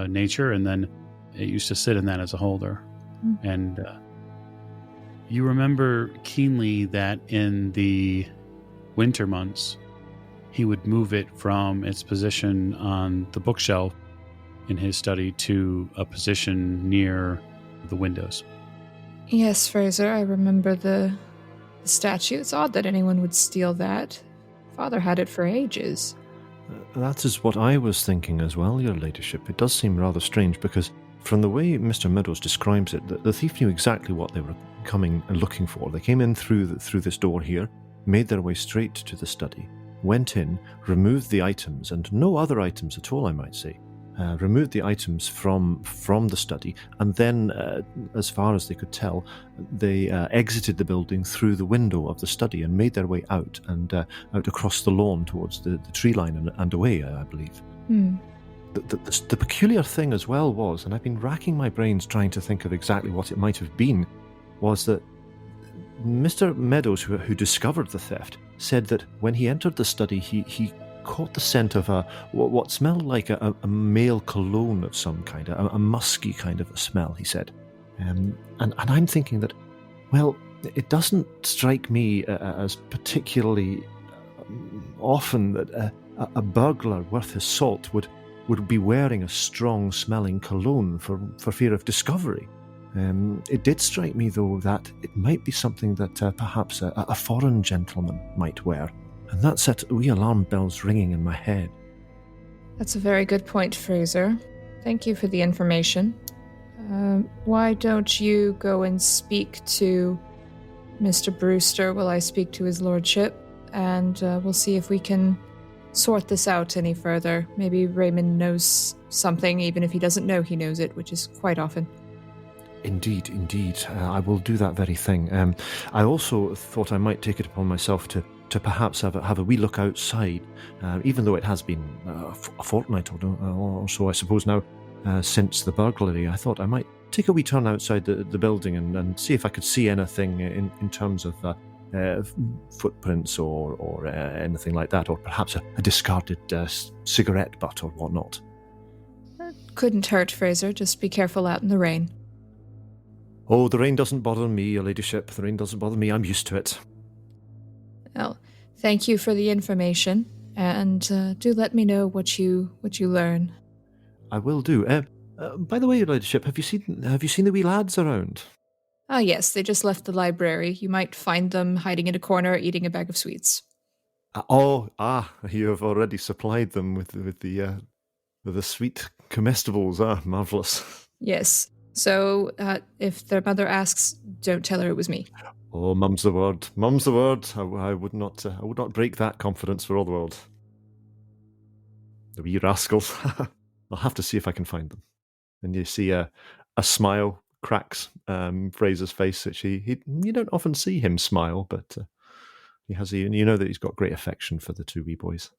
nature, and then it used to sit in that as a holder. And you remember keenly that in the winter months, he would move it from its position on the bookshelf in his study to a position near the windows. Yes, Fraser, I remember the statue. It's odd that anyone would steal that. Father had it for ages. That is what I was thinking as well, Your Ladyship. It does seem rather strange, because from the way Mr. Meadows describes it, the thief knew exactly what they were coming and looking for. They came in through this door here, made their way straight to the study, went in, removed the items, and no other items at all, I might say. Removed the items from the study, and then, as far as they could tell, they exited the building through the window of the study and made their way out out across the lawn towards the tree line and away, I believe. The peculiar thing as well was, and I've been racking my brains trying to think of exactly what it might have been, was that Mr. Meadows, who discovered the theft, said that when he entered the study, he caught the scent of what smelled like a male cologne of some kind, a musky kind of a smell, he said. And I'm thinking that Well, it doesn't strike me as particularly often that a burglar worth his salt would be wearing a strong-smelling cologne for fear of discovery. It did strike me, though, that it might be something that perhaps a foreign gentleman might wear, and that set wee alarm bells ringing in my head. That's a very good point, Fraser. Thank you for the information. Why don't you go and speak to Mr. Brewster while I speak to his lordship, and we'll see if we can sort this out any further. Maybe Raymond knows something, even if he doesn't know he knows it, which is quite often. Indeed. I will do that very thing. I also thought I might take it upon myself to perhaps have a wee look outside, even though it has been a fortnight or so, I suppose now, since the burglary. I thought I might take a wee turn outside the building and see if I could see anything in terms of footprints or anything like that, or perhaps a discarded cigarette butt or whatnot. Couldn't hurt, Fraser. Just be careful out in the rain. Oh, the rain doesn't bother me, your ladyship. The rain doesn't bother me. I'm used to it. Well, thank you for the information, and do let me know what you learn. I will do. By the way, your ladyship, have you seen the wee lads around? Ah, yes, they just left the library. You might find them hiding in a corner eating a bag of sweets. You have already supplied them with the sweet comestibles. Marvellous. Yes. So, if their mother asks, don't tell her it was me. Oh, mum's the word. Mum's the word. I would not break that confidence for all the world. The wee rascals. I'll have to see if I can find them. And you see a smile cracks Fraser's face, which you don't often see him smile, but he has. You know that he's got great affection for the two wee boys.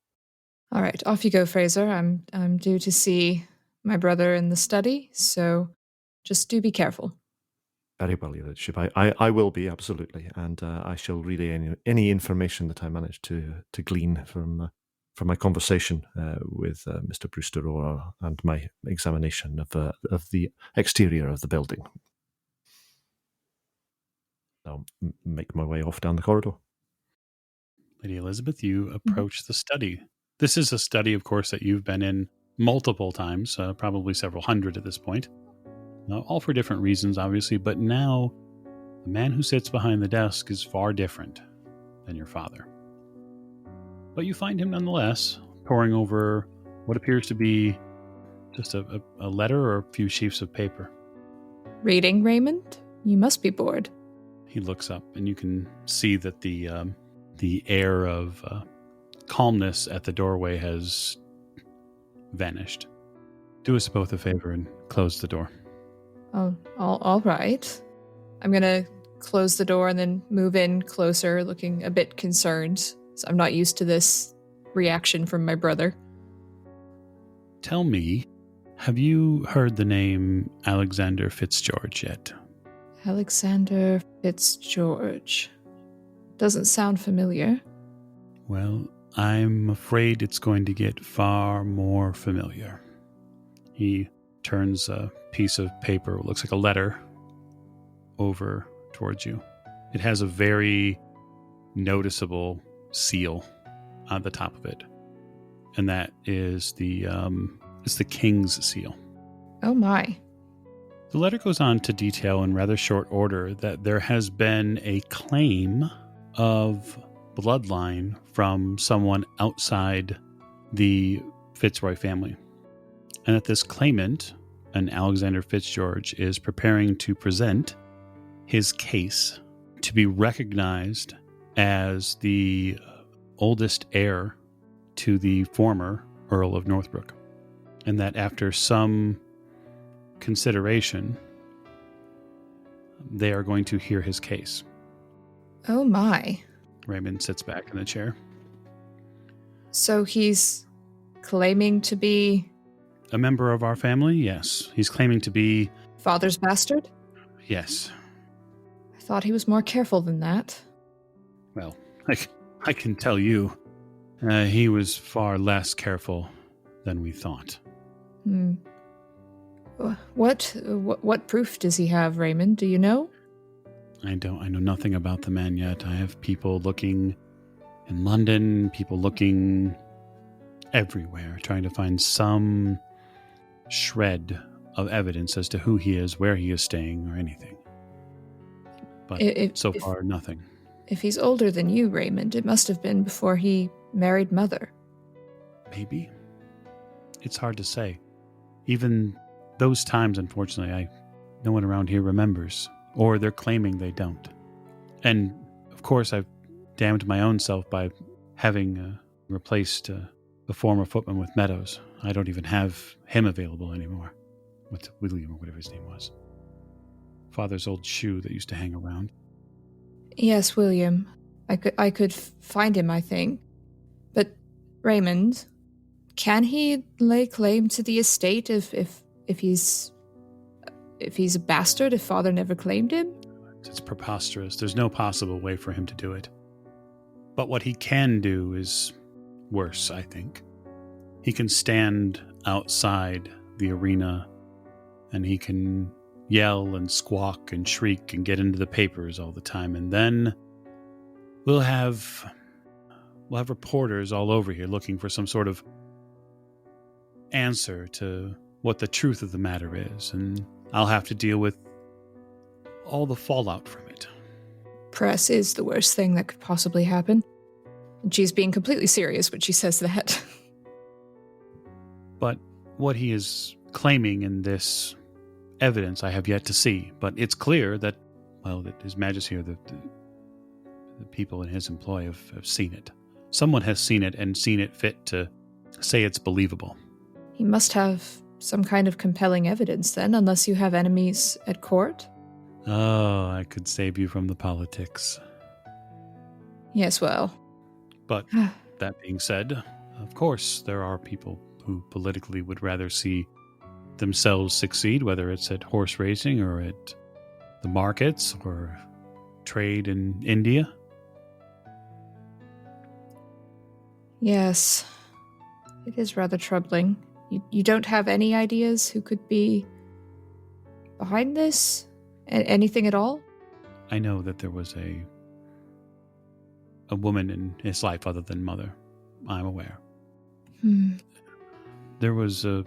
All right, off you go, Fraser. I'm due to see my brother in the study, so just do be careful. Very well, your ladyship. I will be, absolutely, and I shall relay any information that I manage to glean from my conversation with Mr. Brewster and my examination of the exterior of the building. I'll make my way off down the corridor. Lady Elisabeth, you approach the study. This is a study, of course, that you've been in multiple times, probably several hundred at this point. All for different reasons, obviously, but now the man who sits behind the desk is far different than your father. But you find him nonetheless, poring over what appears to be just a letter or a few sheets of paper. Reading, Raymond? You must be bored. He looks up, and you can see that the air of calmness at the doorway has vanished. Do us both a favor and close the door. Oh, all right. I'm going to close the door and then move in closer, looking a bit concerned. So I'm not used to this reaction from my brother. Tell me, have you heard the name Alexander Fitzgeorge yet? Alexander Fitzgeorge. Doesn't sound familiar. Well, I'm afraid it's going to get far more familiar. He turns a piece of paper, what looks like a letter, over towards you. It has a very noticeable seal on the top of it, and that is it's the king's seal. Oh my. The letter goes on to detail in rather short order that there has been a claim of bloodline from someone outside the Fitzroy family, and that this claimant, an Alexander Fitzgeorge, is preparing to present his case to be recognized as the oldest heir to the former Earl of Northbrook, and that after some consideration, they are going to hear his case. Oh my. Raymond sits back in the chair. So he's claiming to be... A member of our family? Yes. He's claiming to be... Father's bastard? Yes. I thought he was more careful than that. Well, I can tell you, he was far less careful than we thought. What proof does he have, Raymond? Do you know? I know nothing about the man yet. I have people looking in London, people looking everywhere, trying to find some shred of evidence as to who he is, where he is staying, or anything. But so far, nothing. If he's older than you, Raymond, it must have been before he married Mother. Maybe. It's hard to say. Even those times, unfortunately, no one around here remembers, or they're claiming they don't. And, of course, I've damned my own self by having replaced the former footman with Meadows. I don't even have him available anymore. With William, or whatever his name was. Father's old shoe that used to hang around. Yes, William. I could find him, I think. But, Raymond, can he lay claim to the estate if he's a bastard, if Father never claimed him? It's preposterous. There's no possible way for him to do it. But what he can do is worse, I think. He can stand outside the arena and he can yell and squawk and shriek and get into the papers all the time. And then we'll have reporters all over here looking for some sort of answer to what the truth of the matter is. And I'll have to deal with all the fallout from it. Press is the worst thing that could possibly happen. And she's being completely serious when she says that. But what he is claiming in this evidence I have yet to see. But it's clear that, that His Majesty or the people in his employ have seen it. Someone has seen it and seen it fit to say it's believable. He must have some kind of compelling evidence then, unless you have enemies at court. Oh, I could save you from the politics. Yes, well. But that being said, of course, there are people who politically would rather see themselves succeed, whether it's at horse racing or at the markets or trade in India. Yes, it is rather troubling. You don't have any ideas who could be behind this? Anything at all? I know that there was a woman in his life other than Mother. I'm aware. There was a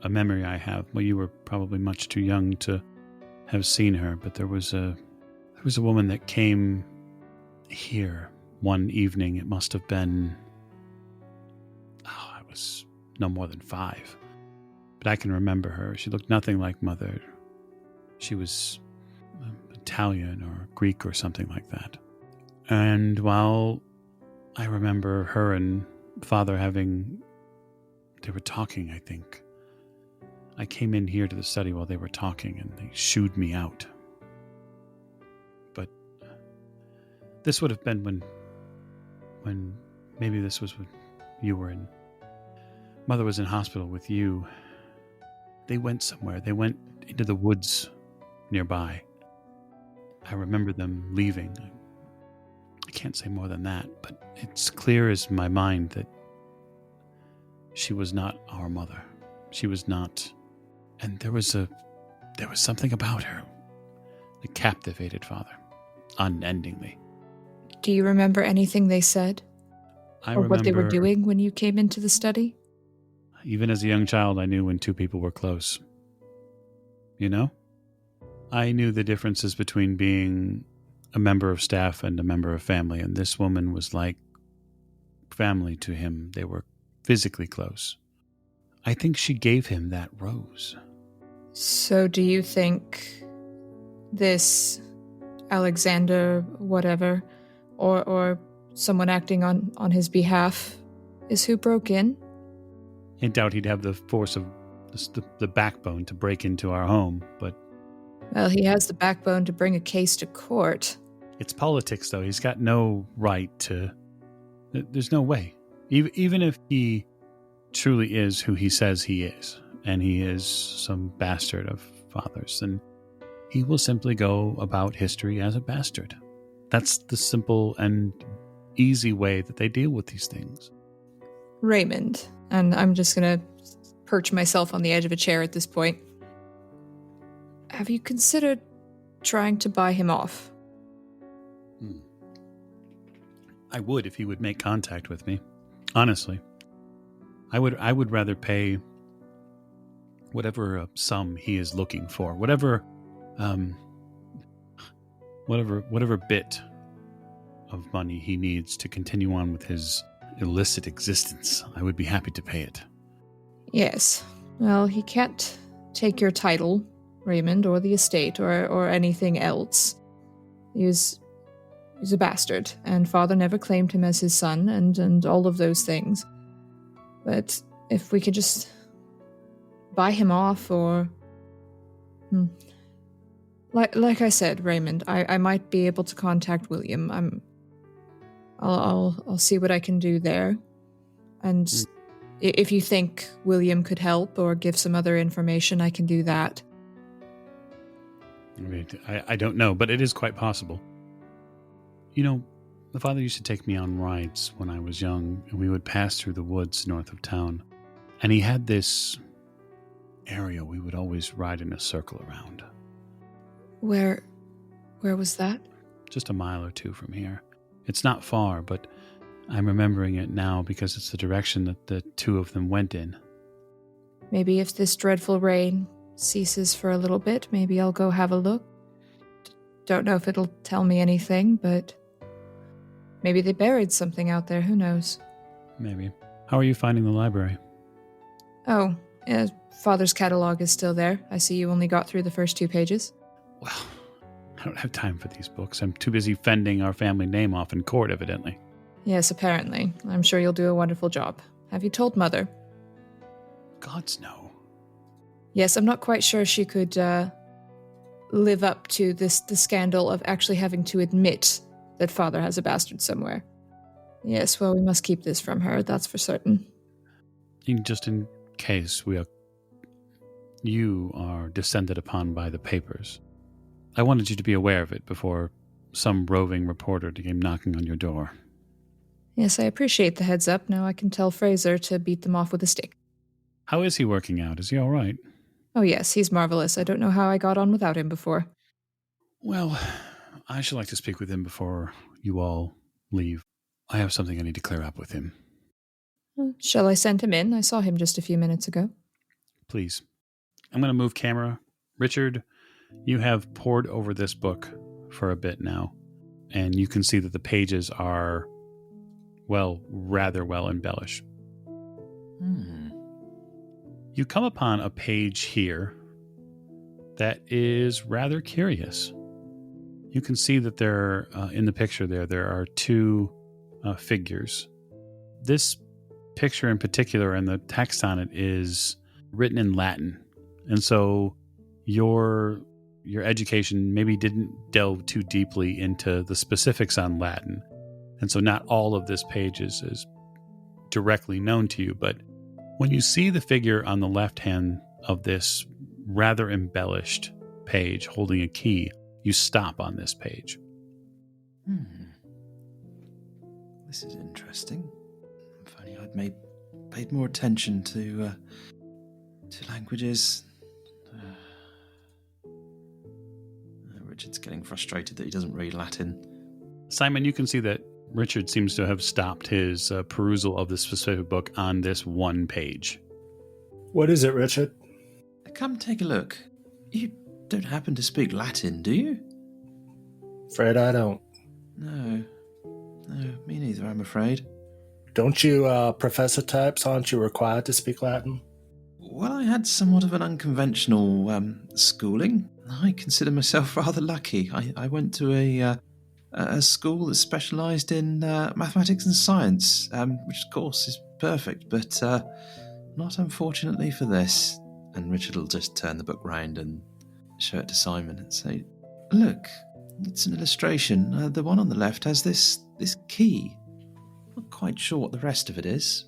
memory I have. Well, you were probably much too young to have seen her, but there was a woman that came here one evening. It must have been, I was no more than 5. But I can remember her. She looked nothing like Mother. She was Italian or Greek or something like that. And while I remember her and Father they were talking, I think. I came in here to the study while they were talking and they shooed me out. But this would have been when maybe this was when you were in, Mother was in hospital with you. They went somewhere. They went into the woods nearby. I remember them leaving. I can't say more than that, but it's clear as my mind that she was not our mother. She was not, and there was something about her that captivated Father unendingly. Do you remember anything they said? I or remember what they were doing when you came into the study? Even as a young child, I knew when two people were close. You know? I knew the differences between being a member of staff and a member of family, and this woman was like family to him. They were physically close. I think she gave him that rose. So do you think this Alexander whatever, or someone acting on his behalf is who broke in? I doubt he'd have the force of the backbone to break into our home, but... Well, he has the backbone to bring a case to court. It's politics, though. He's got no right to... There's no way. Even if he truly is who he says he is, and he is some bastard of Father's, then he will simply go about history as a bastard. That's the simple and easy way that they deal with these things. Raymond, and I'm just going to perch myself on the edge of a chair at this point. Have you considered trying to buy him off. I would if he would make contact with me. Honestly. I would rather pay whatever sum he is looking for. Whatever bit of money he needs to continue on with his illicit existence. I would be happy to pay it. Yes. Well, he can't take your title, Raymond, or the estate, or anything else. He's a bastard, and father never claimed him as his son, and all of those things. But if we could just buy him off, or... Like I said, Raymond, I might be able to contact William. I'll see what I can do there. And if you think William could help or give some other information, I can do that. I don't know, but it is quite possible. You know, the father used to take me on rides when I was young, and we would pass through the woods north of town. And he had this area we would always ride in a circle around. Where was that? Just a mile or two from here. It's not far, but I'm remembering it now because it's the direction that the two of them went in. Maybe if this dreadful rain ceases for a little bit, maybe I'll go have a look. Don't know if it'll tell me anything, but maybe they buried something out there, who knows? Maybe. How are you finding the library? Oh, Father's catalog is still there. I see you only got through the first 2 pages. Well, I don't have time for these books. I'm too busy fending our family name off in court, evidently. Yes, apparently. I'm sure you'll do a wonderful job. Have you told Mother? Gods, no. Yes, I'm not quite sure she could live up to the scandal of actually having to admit that Father has a bastard somewhere. Yes, well, we must keep this from her, that's for certain. Just in case you are descended upon by the papers. I wanted you to be aware of it before some roving reporter came knocking on your door. Yes, I appreciate the heads up. Now I can tell Fraser to beat them off with a stick. How is he working out? Is he all right? Oh yes, he's marvelous. I don't know how I got on without him before. Well, I should like to speak with him before you all leave. I have something I need to clear up with him. Shall I send him in? I saw him just a few minutes ago. Please. I'm going to move camera. Richard, you have pored over this book for a bit now, and you can see that the pages are, well, rather well embellished. You come upon a page here that is rather curious. You can see that there, in the picture there are 2 figures. This picture in particular and the text on it is written in Latin. And so your education maybe didn't delve too deeply into the specifics on Latin. And so not all of this page is directly known to you. But when you see the figure on the left hand of this rather embellished page holding a key, you stop on this page. This is interesting. If only I'd paid more attention to languages. Richard's getting frustrated that he doesn't read Latin. Simon, you can see that Richard seems to have stopped his perusal of this specific book on this one page. What is it, Richard? Come take a look. You don't happen to speak Latin, do you? Afraid I don't. No, me neither, I'm afraid. Don't you, professor types, aren't you required to speak Latin? Well, I had somewhat of an unconventional schooling. I consider myself rather lucky. I went to a school that specialised in mathematics and science, which of course is perfect, but not unfortunately for this. And Richard will just turn the book round and show it to Simon and say, "Look, it's an illustration. The one on the left has this key. Not quite sure what the rest of it is,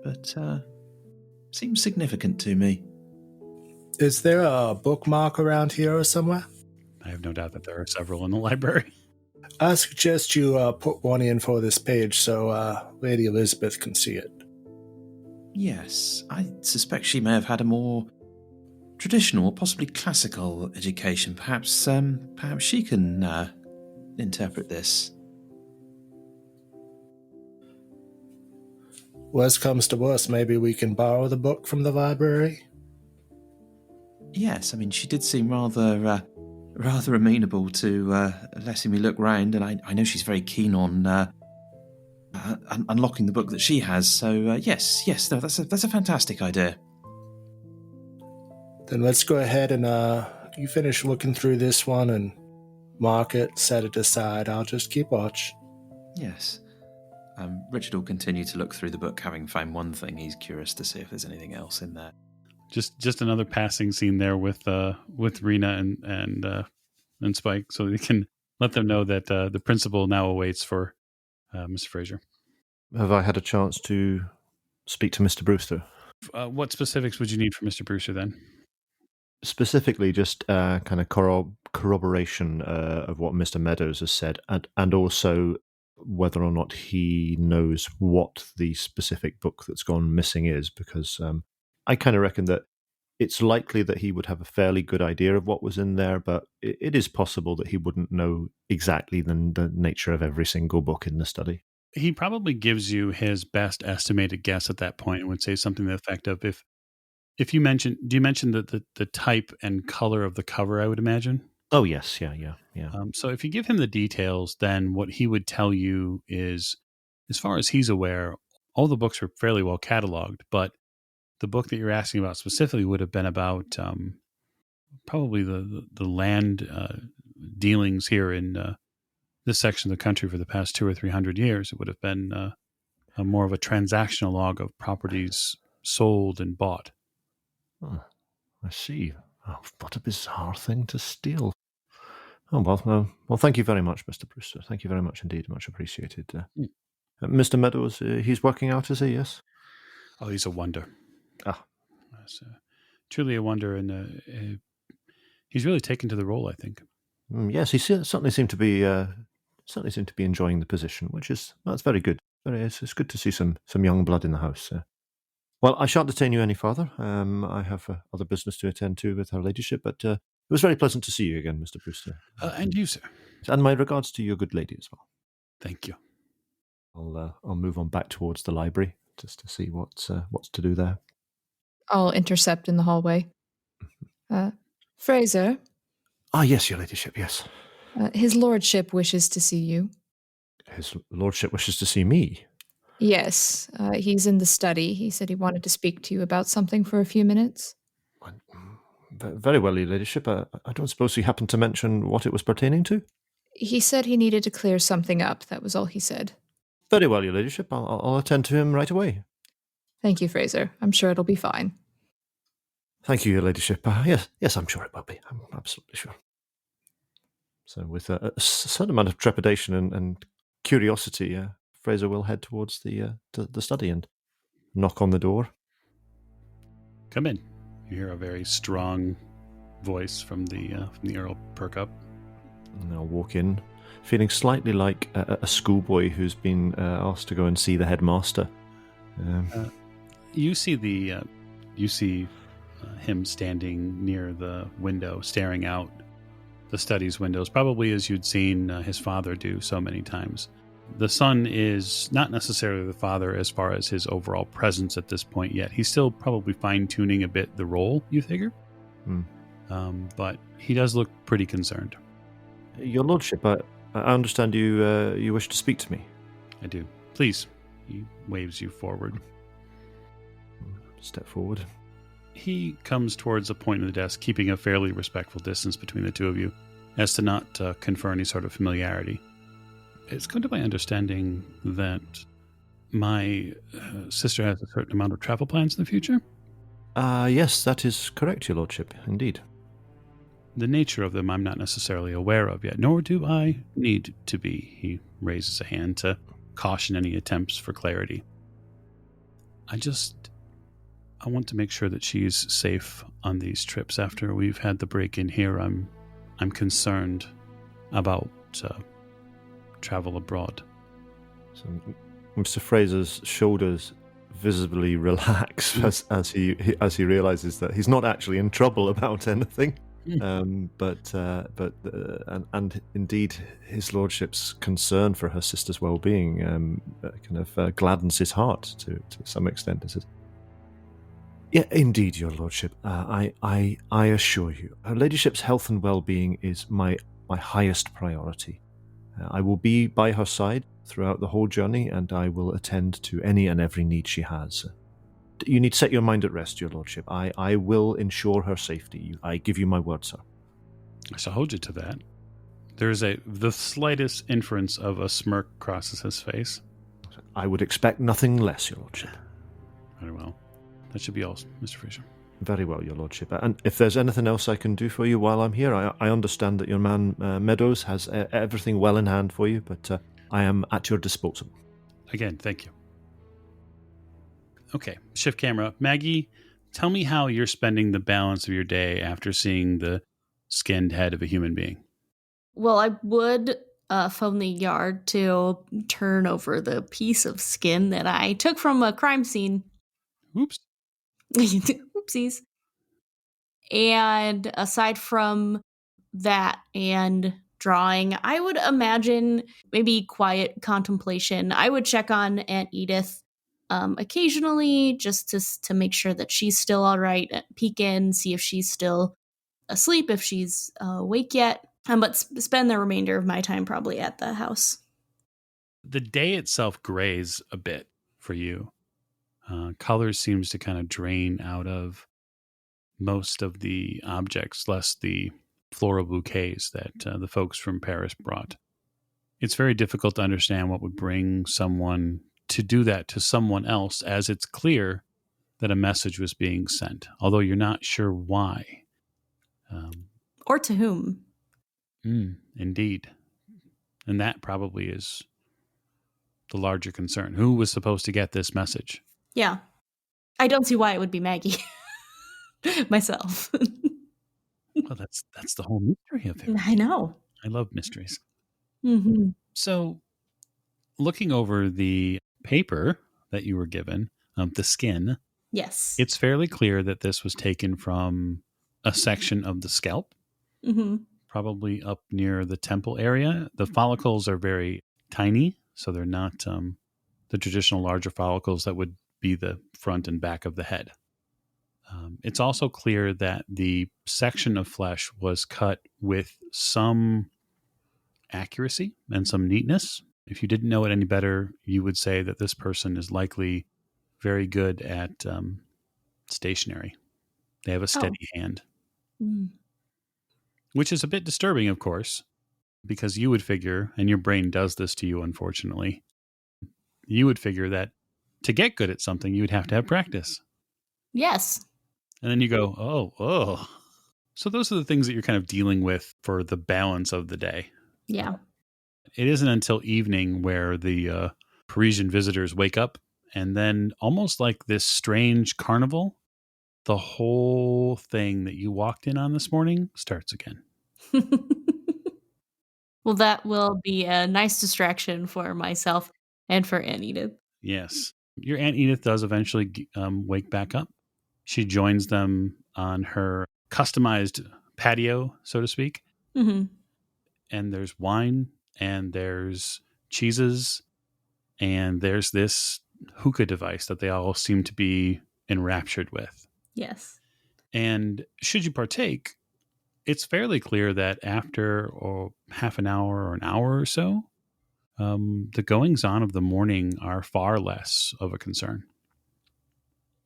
but seems significant to me." Is there a bookmark around here or somewhere? I have no doubt that there are several in the library. I suggest you put one in for this page so Lady Elisabeth can see it. Yes, I suspect she may have had a more traditional or possibly classical education. Perhaps she can interpret this. Worst comes to worst, maybe we can borrow the book from the library? Yes, I mean, she did seem rather amenable to letting me look round, and I know she's very keen on unlocking the book that she has. So yes, no, that's a fantastic idea. Then let's go ahead and you finish looking through this one and mark it, set it aside. I'll just keep watch. Yes. Richard will continue to look through the book, having found one thing. He's curious to see if there's anything else in there. Just another passing scene there with Rena and Spike, so they can let them know that the principal now awaits for Mr. Fraser. Have I had a chance to speak to Mr. Brewster? What specifics would you need from Mr. Brewster then? Specifically, just kind of corroboration of what Mr. Meadows has said, and also whether or not he knows what the specific book that's gone missing is, because I kind of reckon that it's likely that he would have a fairly good idea of what was in there, but it is possible that he wouldn't know exactly the nature of every single book in the study. He probably gives you his best estimated guess at that point and would say something to the effect of, if you mention, do you mention the type and color of the cover, I would imagine? Oh, yes. Yeah. So if you give him the details, then what he would tell you is, as far as he's aware, all the books are fairly well cataloged, but the book that you're asking about specifically would have been about probably the land dealings here in this section of the country for the past 200 or 300 years. It would have been more of a transactional log of properties sold and bought. Oh, I see. Oh, what a bizarre thing to steal. Oh, well, thank you very much, Mr. Brewster. Thank you very much indeed. Much appreciated. Mr. Meadows, he's working out, is he? Yes? Oh, he's a wonder. Ah. That's, truly a wonder, and he's really taken to the role, I think. Yes, he certainly seemed to be enjoying the position, that's very good. It's good to see some young blood in the house. Well, I shan't detain you any further. I have other business to attend to with her ladyship, but it was very pleasant to see you again, Mr. Brewster. And you, sir. And my regards to your good lady as well. Thank you. I'll move on back towards the library just to see what's to do there. I'll intercept in the hallway. Fraser? Ah, yes, your ladyship, yes. His lordship wishes to see you. His lordship wishes to see me? Yes, he's in the study. He said he wanted to speak to you about something for a few minutes. Very well, your ladyship. I don't suppose he happened to mention what it was pertaining to? He said he needed to clear something up. That was all he said. Very well, your ladyship. I'll attend to him right away. Thank you, Fraser. I'm sure it'll be fine. Thank you, your ladyship. Yes, I'm sure it will be. I'm absolutely sure. So with a certain amount of trepidation and curiosity, Fraser will head towards the study and knock on the door. Come in. You hear a very strong voice from the Earl perk up. And I'll walk in, feeling slightly like a schoolboy who's been asked to go and see the headmaster. You see him standing near the window, staring out the study's windows, probably as you'd seen his father do so many times. The son is not necessarily the father as far as his overall presence at this point yet. He's still probably fine-tuning a bit the role, you figure. But he does look pretty concerned. Your lordship, I understand you wish to speak to me. I do. Please. He waves you forward. Step forward. He comes towards a point in the desk, keeping a fairly respectful distance between the two of you, as to not confer any sort of familiarity. It's come to my understanding that my sister has a certain amount of travel plans in the future. Yes, that is correct, your lordship, indeed. The nature of them I'm not necessarily aware of yet, nor do I need to be. He raises a hand to caution any attempts for clarity. I want to make sure that she's safe on these trips. After we've had the break-in here, I'm concerned about travel abroad. So Mr. Fraser's shoulders visibly relax as he realizes that he's not actually in trouble about anything. But indeed, his lordship's concern for her sister's well-being gladdens his heart to some extent. He says, "Yeah, indeed, your lordship. I assure you, her ladyship's health and well-being is my highest priority. I will be by her side throughout the whole journey, and I will attend to any and every need she has. You need to set your mind at rest, your lordship. I will ensure her safety. I give you my word, sir." I shall hold you to that. There's the slightest inference of a smirk crosses his face. "I would expect nothing less, your lordship." Very well. That should be all, Mr. Fraser. "Very well, your lordship. And if there's anything else I can do for you while I'm here, I understand that your man Meadows has everything well in hand for you, but I am at your disposal." Again, thank you. Okay, shift camera. Maggie, tell me how you're spending the balance of your day after seeing the skinned head of a human being. Well, I would phone the yard to turn over the piece of skin that I took from a crime scene. Oops. Oopsies. And aside from that and drawing, I would imagine maybe quiet contemplation. I would check on Aunt Edith occasionally just to make sure that she's still all right, peek in, see if she's still asleep, if she's awake yet, but spend the remainder of my time probably at the house. The day itself grays a bit for you. Color seems to kind of drain out of most of the objects, less the floral bouquets that the folks from Paris brought. It's very difficult to understand what would bring someone to do that to someone else, as it's clear that a message was being sent, although you're not sure why. Or to whom. Indeed. And that probably is the larger concern. Who was supposed to get this message? Yeah. I don't see why it would be Maggie. Myself. Well, that's the whole mystery of it. I know. I love mysteries. Mm-hmm. So, looking over the paper that you were given, the skin, Yes. it's fairly clear that this was taken from a section of the scalp, probably up near the temple area. The follicles are very tiny, so they're not the traditional larger follicles that would be the front and back of the head. It's also clear that the section of flesh was cut with some accuracy and some neatness. If you didn't know it any better, you would say that this person is likely very good at stationery. They have a steady hand, which is a bit disturbing, of course, because you would figure, and your brain does this to you, unfortunately, you would figure that to get good at something, you would have to have practice. Yes. And then you go, oh. So those are the things that you're kind of dealing with for the balance of the day. Yeah. It isn't until evening where the Parisian visitors wake up, and then almost like this strange carnival, the whole thing that you walked in on this morning starts again. Well, that will be a nice distraction for myself and for Aunt Edith. Yes. Your Aunt Edith does eventually wake back up. She joins them on her customized patio, so to speak. Mm-hmm. And there's wine, and there's cheeses, and there's this hookah device that they all seem to be enraptured with. Yes. And should you partake, it's fairly clear that after half an hour or an hour or so, the goings on of the morning are far less of a concern.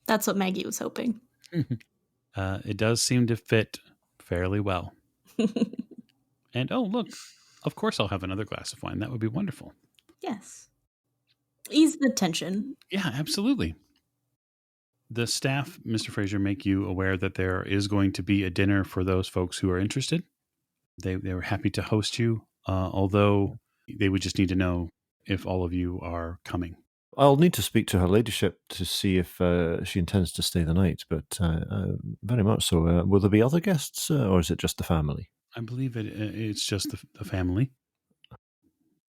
That's what Maggie was hoping. It does seem to fit fairly well. And, oh, look, of course I'll have another glass of wine. That would be wonderful. Yes. Ease the tension. Yeah, absolutely. The staff, Mr. Fraser, make you aware that there is going to be a dinner for those folks who are interested. They were happy to host you, although they would just need to know if all of you are coming. I'll need to speak to her ladyship to see if she intends to stay the night, but very much so. Will there be other guests, or is it just the family? I believe it's just the family.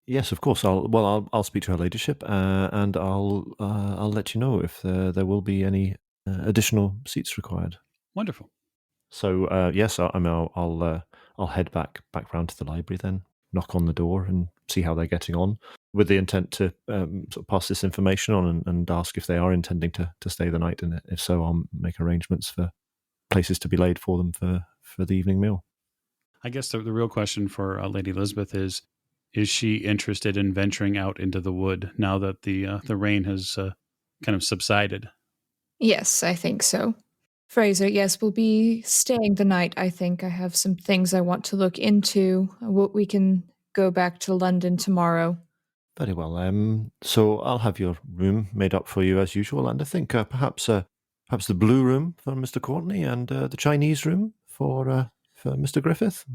Yes, of course. I'll speak to her ladyship, and I'll let you know if there will be any additional seats required. Wonderful. So yes, I'll head back round to the library then, knock on the door and see how they're getting on, with the intent to sort of pass this information on and ask if they are intending to stay the night, and if so, I'll make arrangements for places to be laid for them for the evening meal. I guess the real question for Lady Elisabeth is she interested in venturing out into the wood now that the rain has kind of subsided? Yes, I think so. Fraser, yes, we'll be staying the night, I think. I have some things I want to look into. We can go back to London tomorrow. Very well. So I'll have your room made up for you as usual, and I think perhaps the blue room for Mr. Courtney, and the Chinese room for Mr. Griffith.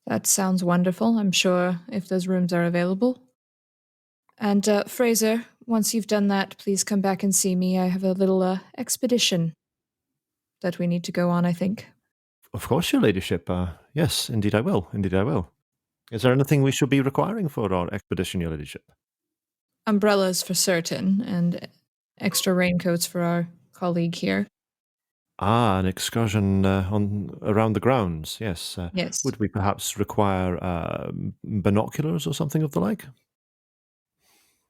That sounds wonderful. I'm sure if those rooms are available. And Fraser, once you've done that, please come back and see me. I have a little expedition that we need to go on, I think. Of course, your ladyship. Yes, indeed I will. Indeed I will. Is there anything we should be requiring for our expedition, your ladyship? Umbrellas for certain, and extra raincoats for our colleague here. Ah, an excursion on around the grounds. Yes. Yes. Would we perhaps require binoculars or something of the like?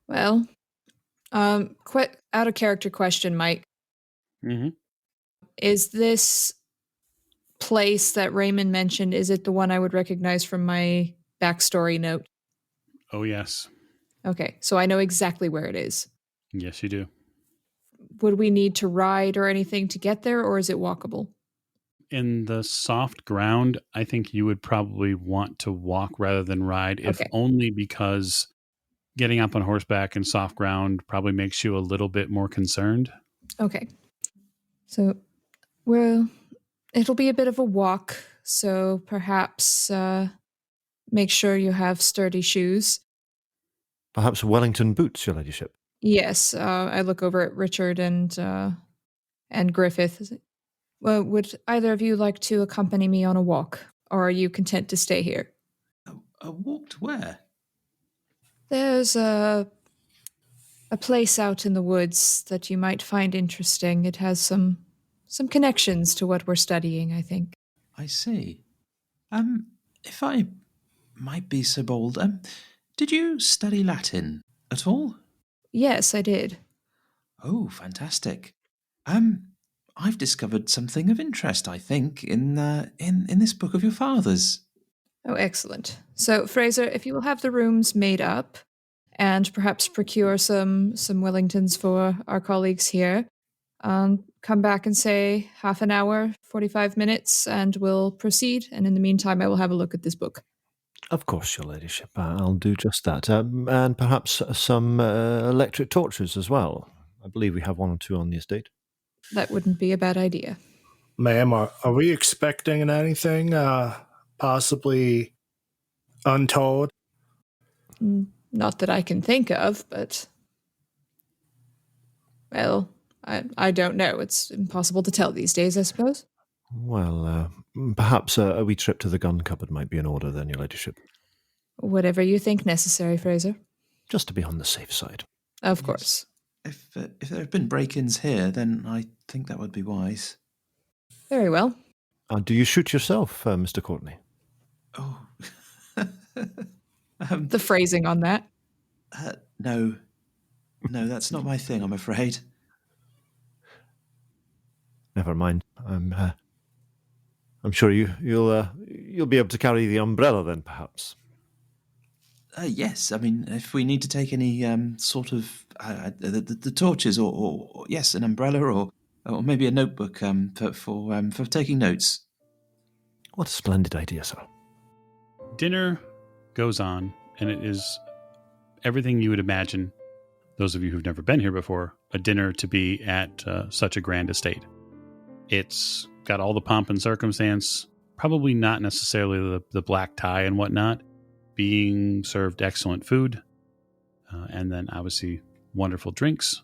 Well, quite out of character question, Mike. Mm-hmm. Is this place that Raymond mentioned, is it the one I would recognize from my backstory note? Oh, yes. Okay, so I know exactly where it is. Yes, you do. Would we need to ride or anything to get there, or is it walkable? In the soft ground, I think you would probably want to walk rather than ride, if Okay. only because getting up on horseback in soft ground probably makes you a little bit more concerned. Okay. So, well, it'll be a bit of a walk, so perhaps make sure you have sturdy shoes. Perhaps Wellington boots, your ladyship. Yes, I look over at Richard and Griffith. Well, would either of you like to accompany me on a walk, or are you content to stay here? A walk to where? There's a place out in the woods that you might find interesting. It has some connections to what we're studying, I think. I see. If I might be so bold, did you study Latin at all? Yes, I did. Oh, fantastic. I've discovered something of interest, I think, in this book of your father's. Oh, excellent. So, Fraser, if you will have the rooms made up and perhaps procure some Wellingtons for our colleagues here, come back and say half an hour, 45 minutes, and we'll proceed. And in the meantime, I will have a look at this book. Of course, your ladyship. I'll do just that. And perhaps some electric torches as well. I believe we have one or two on the estate. That wouldn't be a bad idea. Ma'am, are we expecting anything possibly untold? Not that I can think of, but well, I don't know. It's impossible to tell these days, I suppose. Well, perhaps a wee trip to the gun cupboard might be in order then, your ladyship. Whatever you think necessary, Fraser. Just to be on the safe side. Of Yes. course. If there have been break-ins here, then I think that would be wise. Very well. Do you shoot yourself, Mr. Courtney? Oh, The phrasing on that. no, that's not my thing, I'm afraid. Never mind. I'm sure you'll be able to carry the umbrella then, perhaps. Yes, I mean, if we need to take any sort of the torches, or yes, an umbrella, or maybe a notebook for taking notes. What a splendid idea, sir. Dinner goes on, and it is everything you would imagine, those of you who've never been here before, a dinner to be at such a grand estate. It's got all the pomp and circumstance, probably not necessarily the black tie and whatnot, being served excellent food, and then obviously wonderful drinks.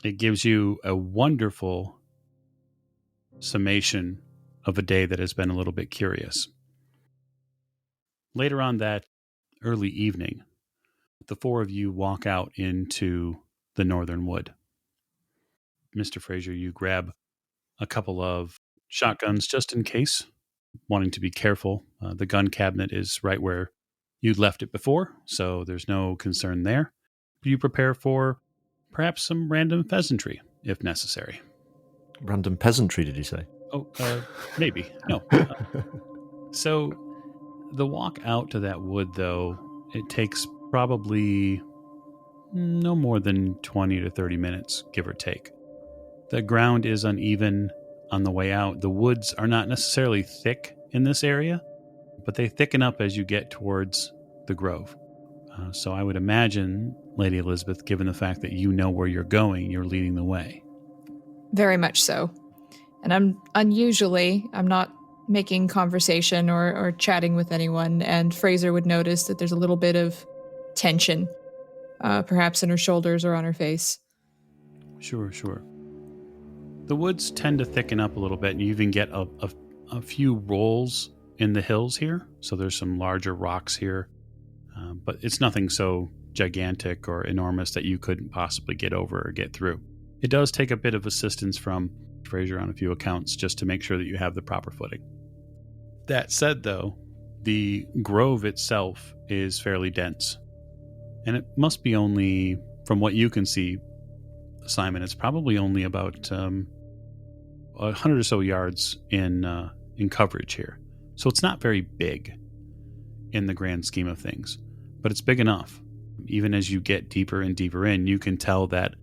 It gives you a wonderful summation of a day that has been a little bit curious. Later on that early evening, the four of you walk out into the northern wood. Mr. Fraser, you grab a couple of shotguns just in case, wanting to be careful. The gun cabinet is right where you'd left it before, so there's no concern there. You prepare for perhaps some random pheasantry, if necessary. Random peasantry, did you say? Oh, maybe. No. So the walk out to that wood, though, it takes probably no more than 20 to 30 minutes, give or take. The ground is uneven on the way out. The woods are not necessarily thick in this area, but they thicken up as you get towards the grove. So I would imagine, Lady Elisabeth, given the fact that you know where you're going, you're leading the way. Very much so. And I'm not making conversation or chatting with anyone, and Fraser would notice that there's a little bit of tension, perhaps in her shoulders or on her face. Sure. The woods tend to thicken up a little bit, and you even get a few rolls in the hills here. So there's some larger rocks here, but it's nothing so gigantic or enormous that you couldn't possibly get over or get through. It does take a bit of assistance from Fraser on a few accounts just to make sure that you have the proper footing. That said, though, the grove itself is fairly dense, and it must be only, from what you can see, Simon, it's probably only about 100 or so yards in coverage here. So it's not very big in the grand scheme of things, but it's big enough. Even as you get deeper and deeper in, you can tell that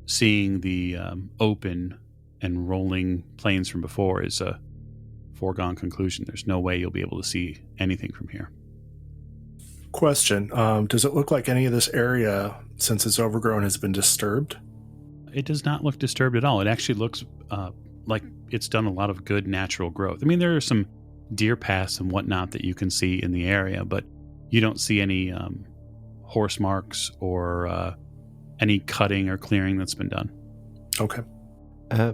seeing the open and rolling plains from before is a foregone conclusion. There's no way you'll be able to see anything from here. Question, does it look like any of this area, since it's overgrown, has been disturbed? It does not look disturbed at all. It actually looks like it's done a lot of good natural growth. I mean, there are some deer paths and whatnot that you can see in the area, but you don't see any horse marks or any cutting or clearing that's been done. Okay.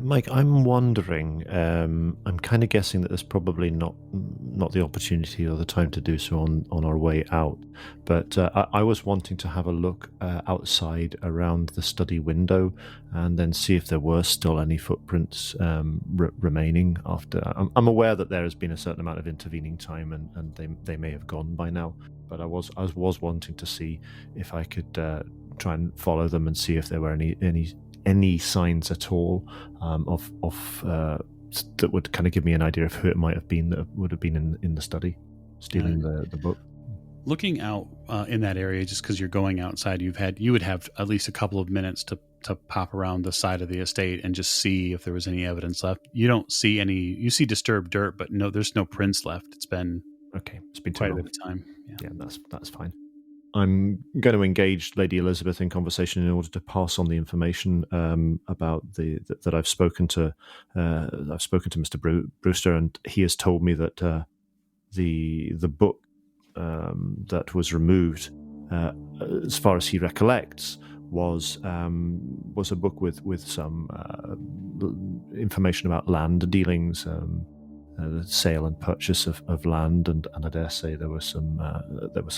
Mike, I'm wondering, I'm kind of guessing that there's probably not the opportunity or the time to do so on our way out, but I was wanting to have a look outside around the study window and then see if there were still any footprints remaining after. I'm aware that there has been a certain amount of intervening time and they may have gone by now, but I was wanting to see if I could try and follow them and see if there were any signs at all of that would kind of give me an idea of who it might have been that would have been in the study stealing the book. Looking out in that area, just because you're going outside, you would have at least a couple of minutes to pop around the side of the estate and just see if there was any evidence left. You don't see any. You see disturbed dirt, but no, there's no prints left. It's been quite a bit of time. Yeah, that's fine. I'm going to engage Lady Elisabeth in conversation in order to pass on the information about that I've spoken to. I've spoken to Mr. Brewster, and he has told me that the book that was removed, as far as he recollects, was a book with some information about land dealings. The sale and purchase of land, and I dare say there were some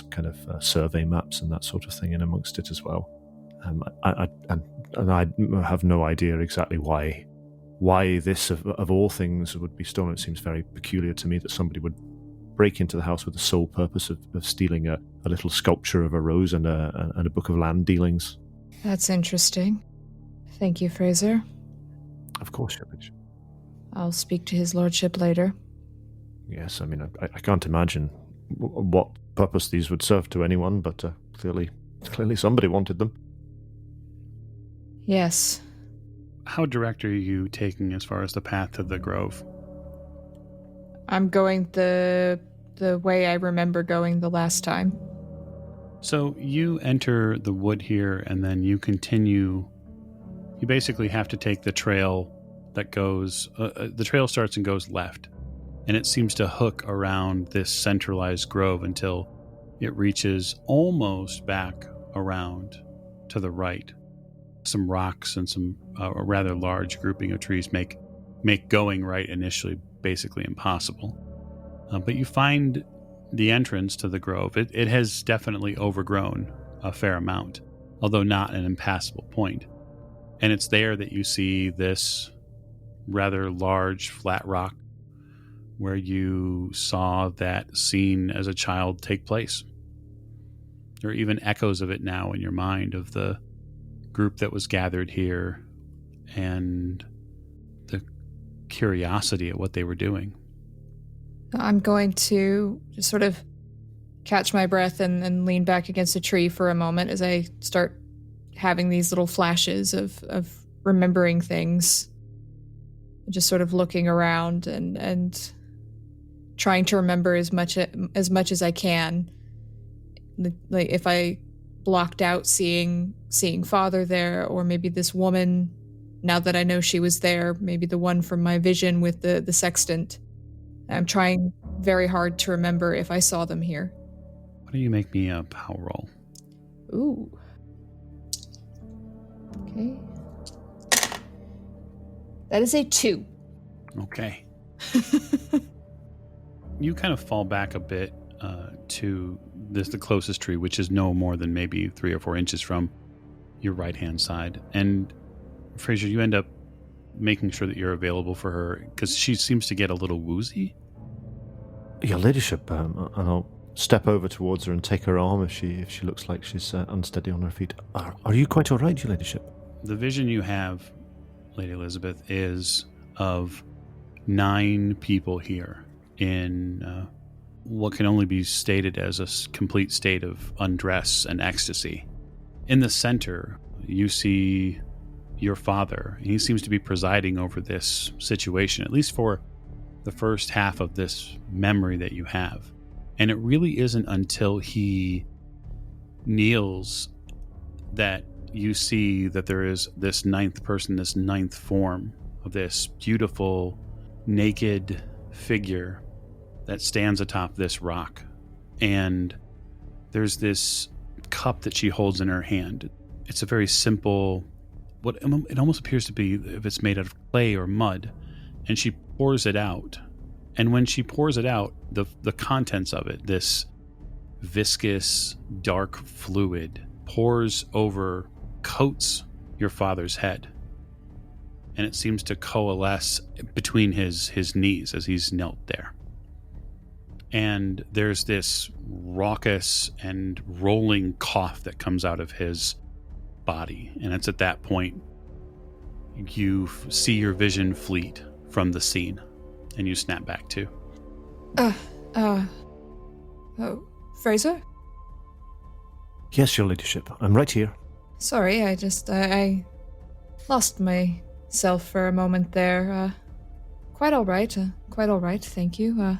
kind of survey maps and that sort of thing in amongst it as well. I have no idea exactly why this of all things would be stolen. It seems very peculiar to me that somebody would break into the house with the sole purpose of stealing a little sculpture of a rose and a book of land dealings. That's interesting. Thank you, Fraser. Of course, Your Lordship. I'll speak to his lordship later. Yes, I mean, I can't imagine what purpose these would serve to anyone, but clearly somebody wanted them. Yes. How direct are you taking as far as the path to the grove? I'm going the way I remember going the last time. So you enter the wood here, and then you continue. You basically have to take the trail that goes, the trail starts and goes left, and it seems to hook around this centralized grove until it reaches almost back around to the right. Some rocks and some a rather large grouping of trees make going right initially basically impossible. But you find the entrance to the grove. It has definitely overgrown a fair amount, although not an impassable point. And it's there that you see this rather large flat rock where you saw that scene as a child take place. There are even echoes of it now in your mind, of the group that was gathered here and the curiosity at what they were doing. I'm going to just sort of catch my breath and lean back against a tree for a moment as I start having these little flashes of remembering things. Just sort of looking around and trying to remember as much as I can. Like if I blocked out seeing Father there, or maybe this woman, now that I know she was there, maybe the one from my vision with the sextant. I'm trying very hard to remember if I saw them here. Why don't you make me a power roll? Ooh. Okay. That is a 2. Okay. You kind of fall back a bit to the closest tree, which is no more than maybe 3 or 4 inches from your right-hand side. And Fraser, you end up making sure that you're available for her, because she seems to get a little woozy. Your ladyship, and I'll step over towards her and take her arm if she looks like she's unsteady on her feet. Are you quite all right, your ladyship? The vision you have, Lady Elisabeth, is of 9 people here in what can only be stated as a complete state of undress and ecstasy. In the center, you see your father. He seems to be presiding over this situation, at least for the first half of this memory that you have. And it really isn't until he kneels that you see that there is this 9th person, this 9th form of this beautiful, naked figure that stands atop this rock. And there's this cup that she holds in her hand. It's a very simple, what it almost appears to be, if it's made out of clay or mud, and she pours it out. And when she pours it out, the contents of it, this viscous, dark fluid, pours over, coats your father's head. And it seems to coalesce between his knees as he's knelt there. And there's this raucous and rolling cough that comes out of his body. And it's at that point you see your vision fleet from the scene, and you snap back to. Fraser? Yes, your ladyship. I'm right here. Sorry, I lost myself for a moment there. Quite all right, thank you.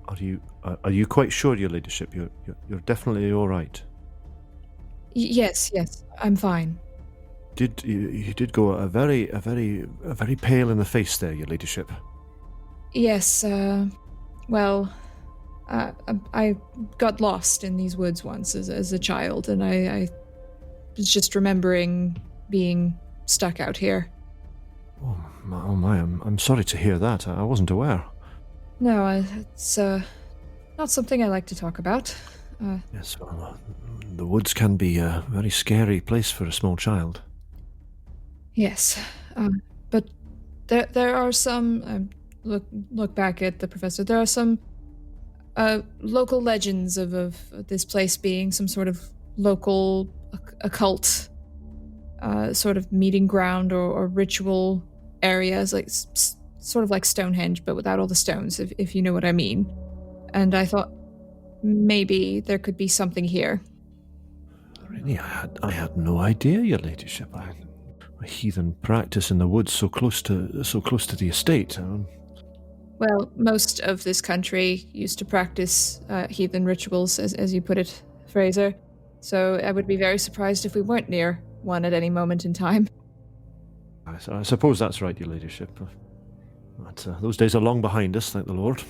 Are you quite sure, your ladyship? You're definitely all right. Yes, I'm fine. You did go a very pale in the face there, your ladyship. Yes, well, I got lost in these woods once as a child, and I was just remembering being stuck out here. Oh my, I'm sorry to hear that. I wasn't aware. No, it's not something I like to talk about. Yes, well, the woods can be a very scary place for a small child. Yes, but there are some. Look back at the professor. There are some local legends of this place being some sort of local occult sort of meeting ground or ritual areas, like sort of like Stonehenge, but without all the stones, if you know what I mean. And I thought maybe there could be something here. Really, I had no idea, your ladyship. A heathen practice in the woods so close to the estate. Well, most of this country used to practice heathen rituals, as you put it, Fraser. So I would be very surprised if we weren't near one at any moment in time. I suppose that's right, your ladyship. But those days are long behind us, thank the Lord.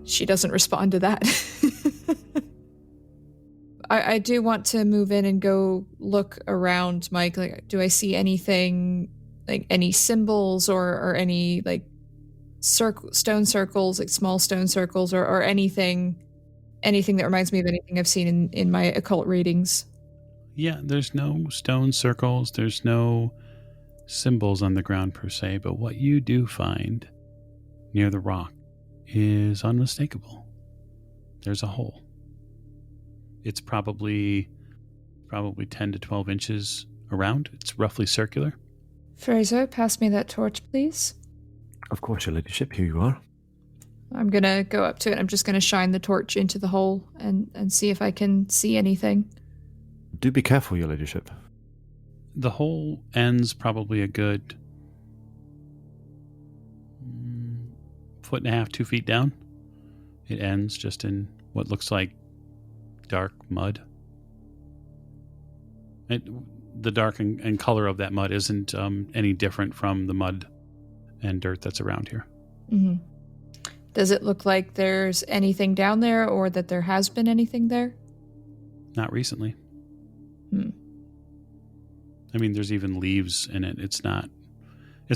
She doesn't respond to that. I do want to move in and go look around, Mike. Like, do I see anything, like any symbols or any like stone circles, like small stone circles, or anything that reminds me of anything I've seen in my occult readings? Yeah, there's no stone circles, there's no symbols on the ground per se, but what you do find near the rock is unmistakable. There's a hole. It's probably 10 to 12 inches around. It's roughly circular. Fraser, pass me that torch, please. Of course, your ladyship, here you are. I'm gonna go up to it. I'm just gonna shine the torch into the hole and see if I can see anything. Do be careful, your ladyship. The hole ends probably a good 1.5 feet, 2 feet down. It ends just in what looks like dark mud. The dark and color of that mud isn't any different from the mud and dirt that's around here. Mm-hmm. Does it look like there's anything down there or that there has been anything there? Not recently. Hmm. I mean, there's even leaves in it. It's not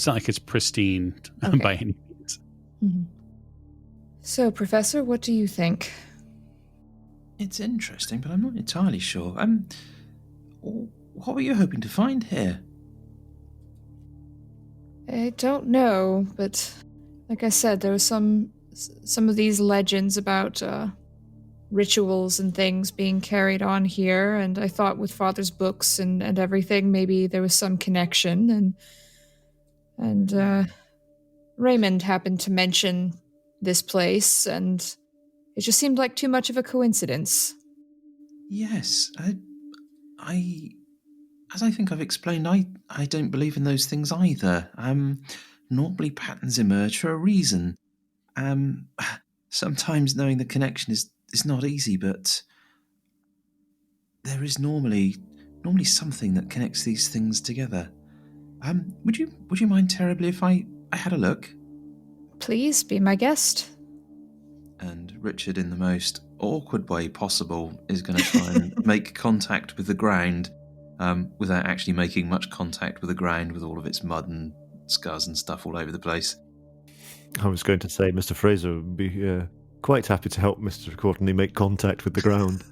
like it's pristine Okay. by any means. Mm-hmm. So, Professor, what do you think? It's interesting, but I'm not entirely sure. What were you hoping to find here? I don't know, but like I said, there was some of these legends about rituals and things being carried on here, and I thought with Father's books and everything, maybe there was some connection, and Raymond happened to mention this place, and it just seemed like too much of a coincidence. Yes, as I think I've explained, I don't believe in those things either. Normally patterns emerge for a reason. Sometimes knowing the connection is not easy, but there is normally something that connects these things together. Would you mind terribly if I had a look? Please be my guest. And Richard, in the most awkward way possible, is going to try and make contact with the ground, without actually making much contact with the ground, with all of its mud and scars and stuff all over the place. I was going to say Mr. Fraser would be quite happy to help Mr. Courtney make contact with the ground.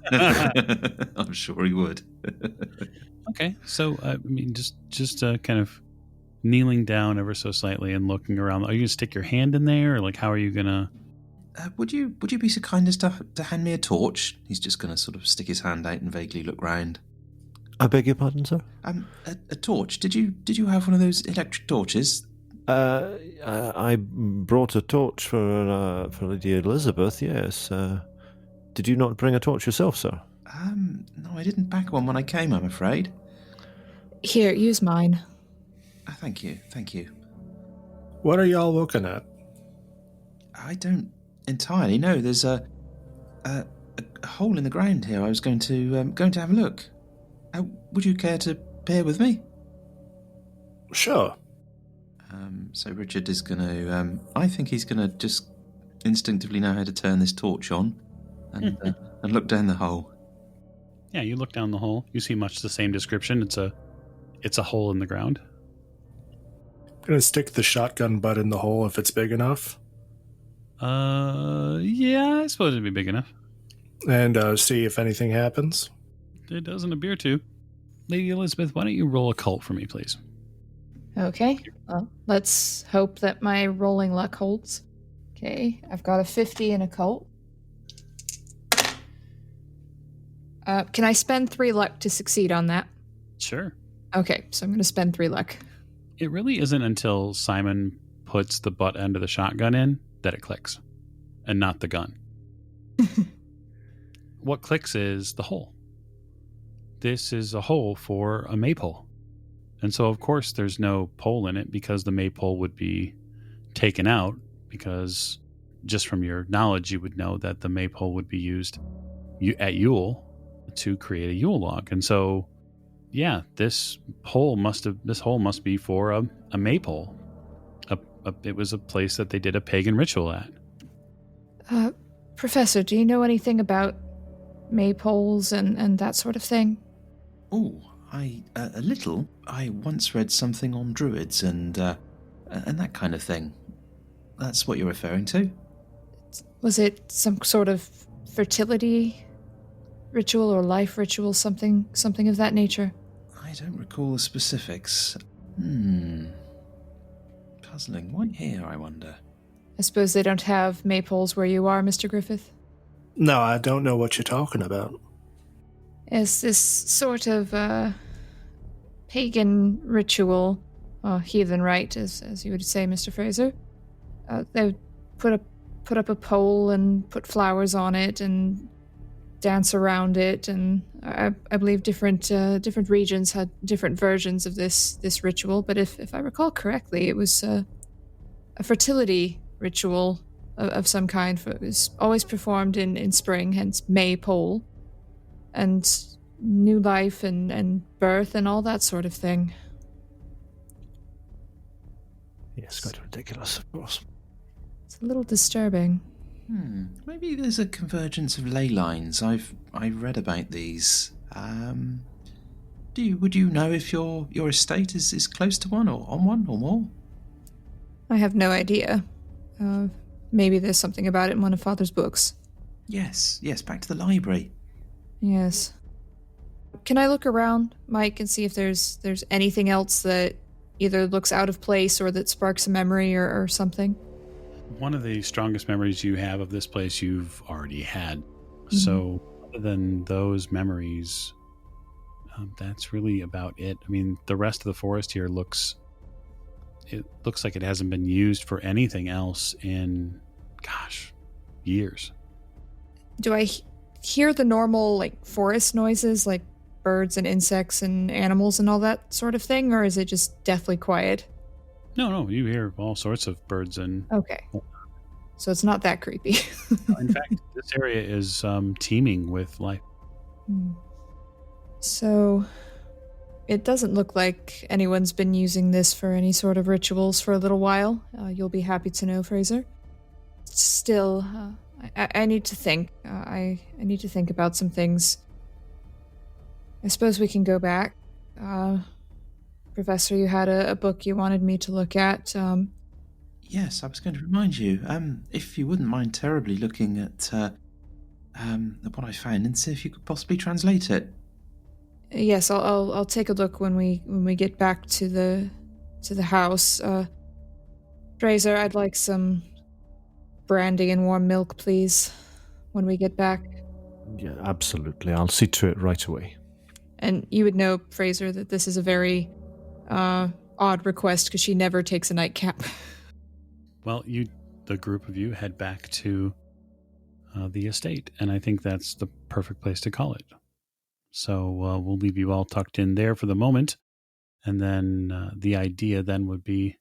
I'm sure he would. Okay, so I mean, just kind of kneeling down ever so slightly and looking around. Are you gonna stick your hand in there, or like how are you gonna? Would you be so kind as to hand me a torch? He's just going to sort of stick his hand out and vaguely look round. I beg your pardon, sir? A torch. Did you have one of those electric torches? I brought a torch for Lady Elisabeth, yes. Did you not bring a torch yourself, sir? No, I didn't pack one when I came, I'm afraid. Here, use mine. Thank you. What are y'all looking at? I don't entirely know. There's a hole in the ground here. I was going to have a look. Would you care to bear with me? Sure. So Richard is going to... I think he's going to just instinctively know how to turn this torch on and look down the hole. Yeah, you look down the hole. You see much the same description. It's a hole in the ground. I'm gonna stick the shotgun butt in the hole if it's big enough. Yeah, I suppose it'd be big enough. And see if anything happens. It doesn't appear to. Lady Elisabeth, why don't you roll a cult for me, please? Okay, well, let's hope that my rolling luck holds. Okay, I've got a 50 in occult. Can I spend 3 luck to succeed on that? Sure. Okay, so I'm going to spend 3 luck. It really isn't until Simon puts the butt end of the shotgun in that it clicks, and not the gun. What clicks is the hole. This is a hole for a maypole. And so, of course, there's no pole in it because the maypole would be taken out, because just from your knowledge, you would know that the maypole would be used at Yule to create a Yule log. And so, yeah, this hole must be for a maypole. It was a place that they did a pagan ritual at. Professor, do you know anything about maypoles and that sort of thing? Oh, a little. I once read something on druids and that kind of thing. That's what you're referring to? Was it some sort of fertility ritual or life ritual, something of that nature? I don't recall the specifics. Puzzling. Why here, I wonder? I suppose they don't have maypoles where you are, Mr. Griffith? No, I don't know what you're talking about. It's this sort of pagan ritual, heathen rite, as you would say, Mr. Fraser. They would put up a pole and put flowers on it and dance around it, and I believe different regions had different versions of this ritual. But if I recall correctly, it was a fertility ritual of some kind. It was always performed in spring, hence Maypole, and new life and birth and all that sort of thing. Yes, quite ridiculous, of course. It's a little disturbing. Maybe there's a convergence of ley lines. I've read about these. Would you know if your estate is close to one or on one or more? I have no idea. Maybe there's something about it in one of Father's books. Yes, back to the library. Yes. Can I look around, Mike, and see if there's anything else that either looks out of place or that sparks a memory or something? One of the strongest memories you have of this place you've already had. Mm-hmm. So other than those memories, that's really about it. I mean, the rest of the forest here looks like it hasn't been used for anything else in, years. Do I hear the normal, like, forest noises, like birds and insects and animals and all that sort of thing, or is it just deathly quiet? No, you hear all sorts of birds and... Okay. So it's not that creepy. In fact, this area is teeming with life. So it doesn't look like anyone's been using this for any sort of rituals for a little while. You'll be happy to know, Fraser. Still, I need to think. I need to think about some things. I suppose we can go back. Professor, you had a book you wanted me to look at. Yes, I was going to remind you, if you wouldn't mind terribly looking at what I found and see if you could possibly translate it. Yes, I'll take a look when we get back to the house. Fraser, I'd like some brandy and warm milk, please, when we get back. Yeah, absolutely. I'll see to it right away. And you would know, Fraser, that this is a very odd request because she never takes a nightcap. Well, the group of you, head back to the estate, and I think that's the perfect place to call it. So we'll leave you all tucked in there for the moment, and then the idea then would be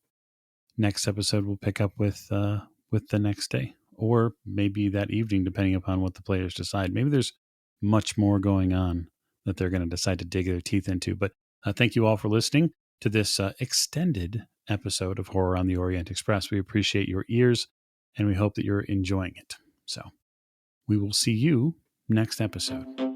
next episode we'll pick up with the next day, or maybe that evening, depending upon what the players decide. Maybe there's much more going on that they're going to decide to dig their teeth into. But thank you all for listening to this extended episode of Horror on the Orient Express. We appreciate your ears, and we hope that you're enjoying it. So we will see you next episode.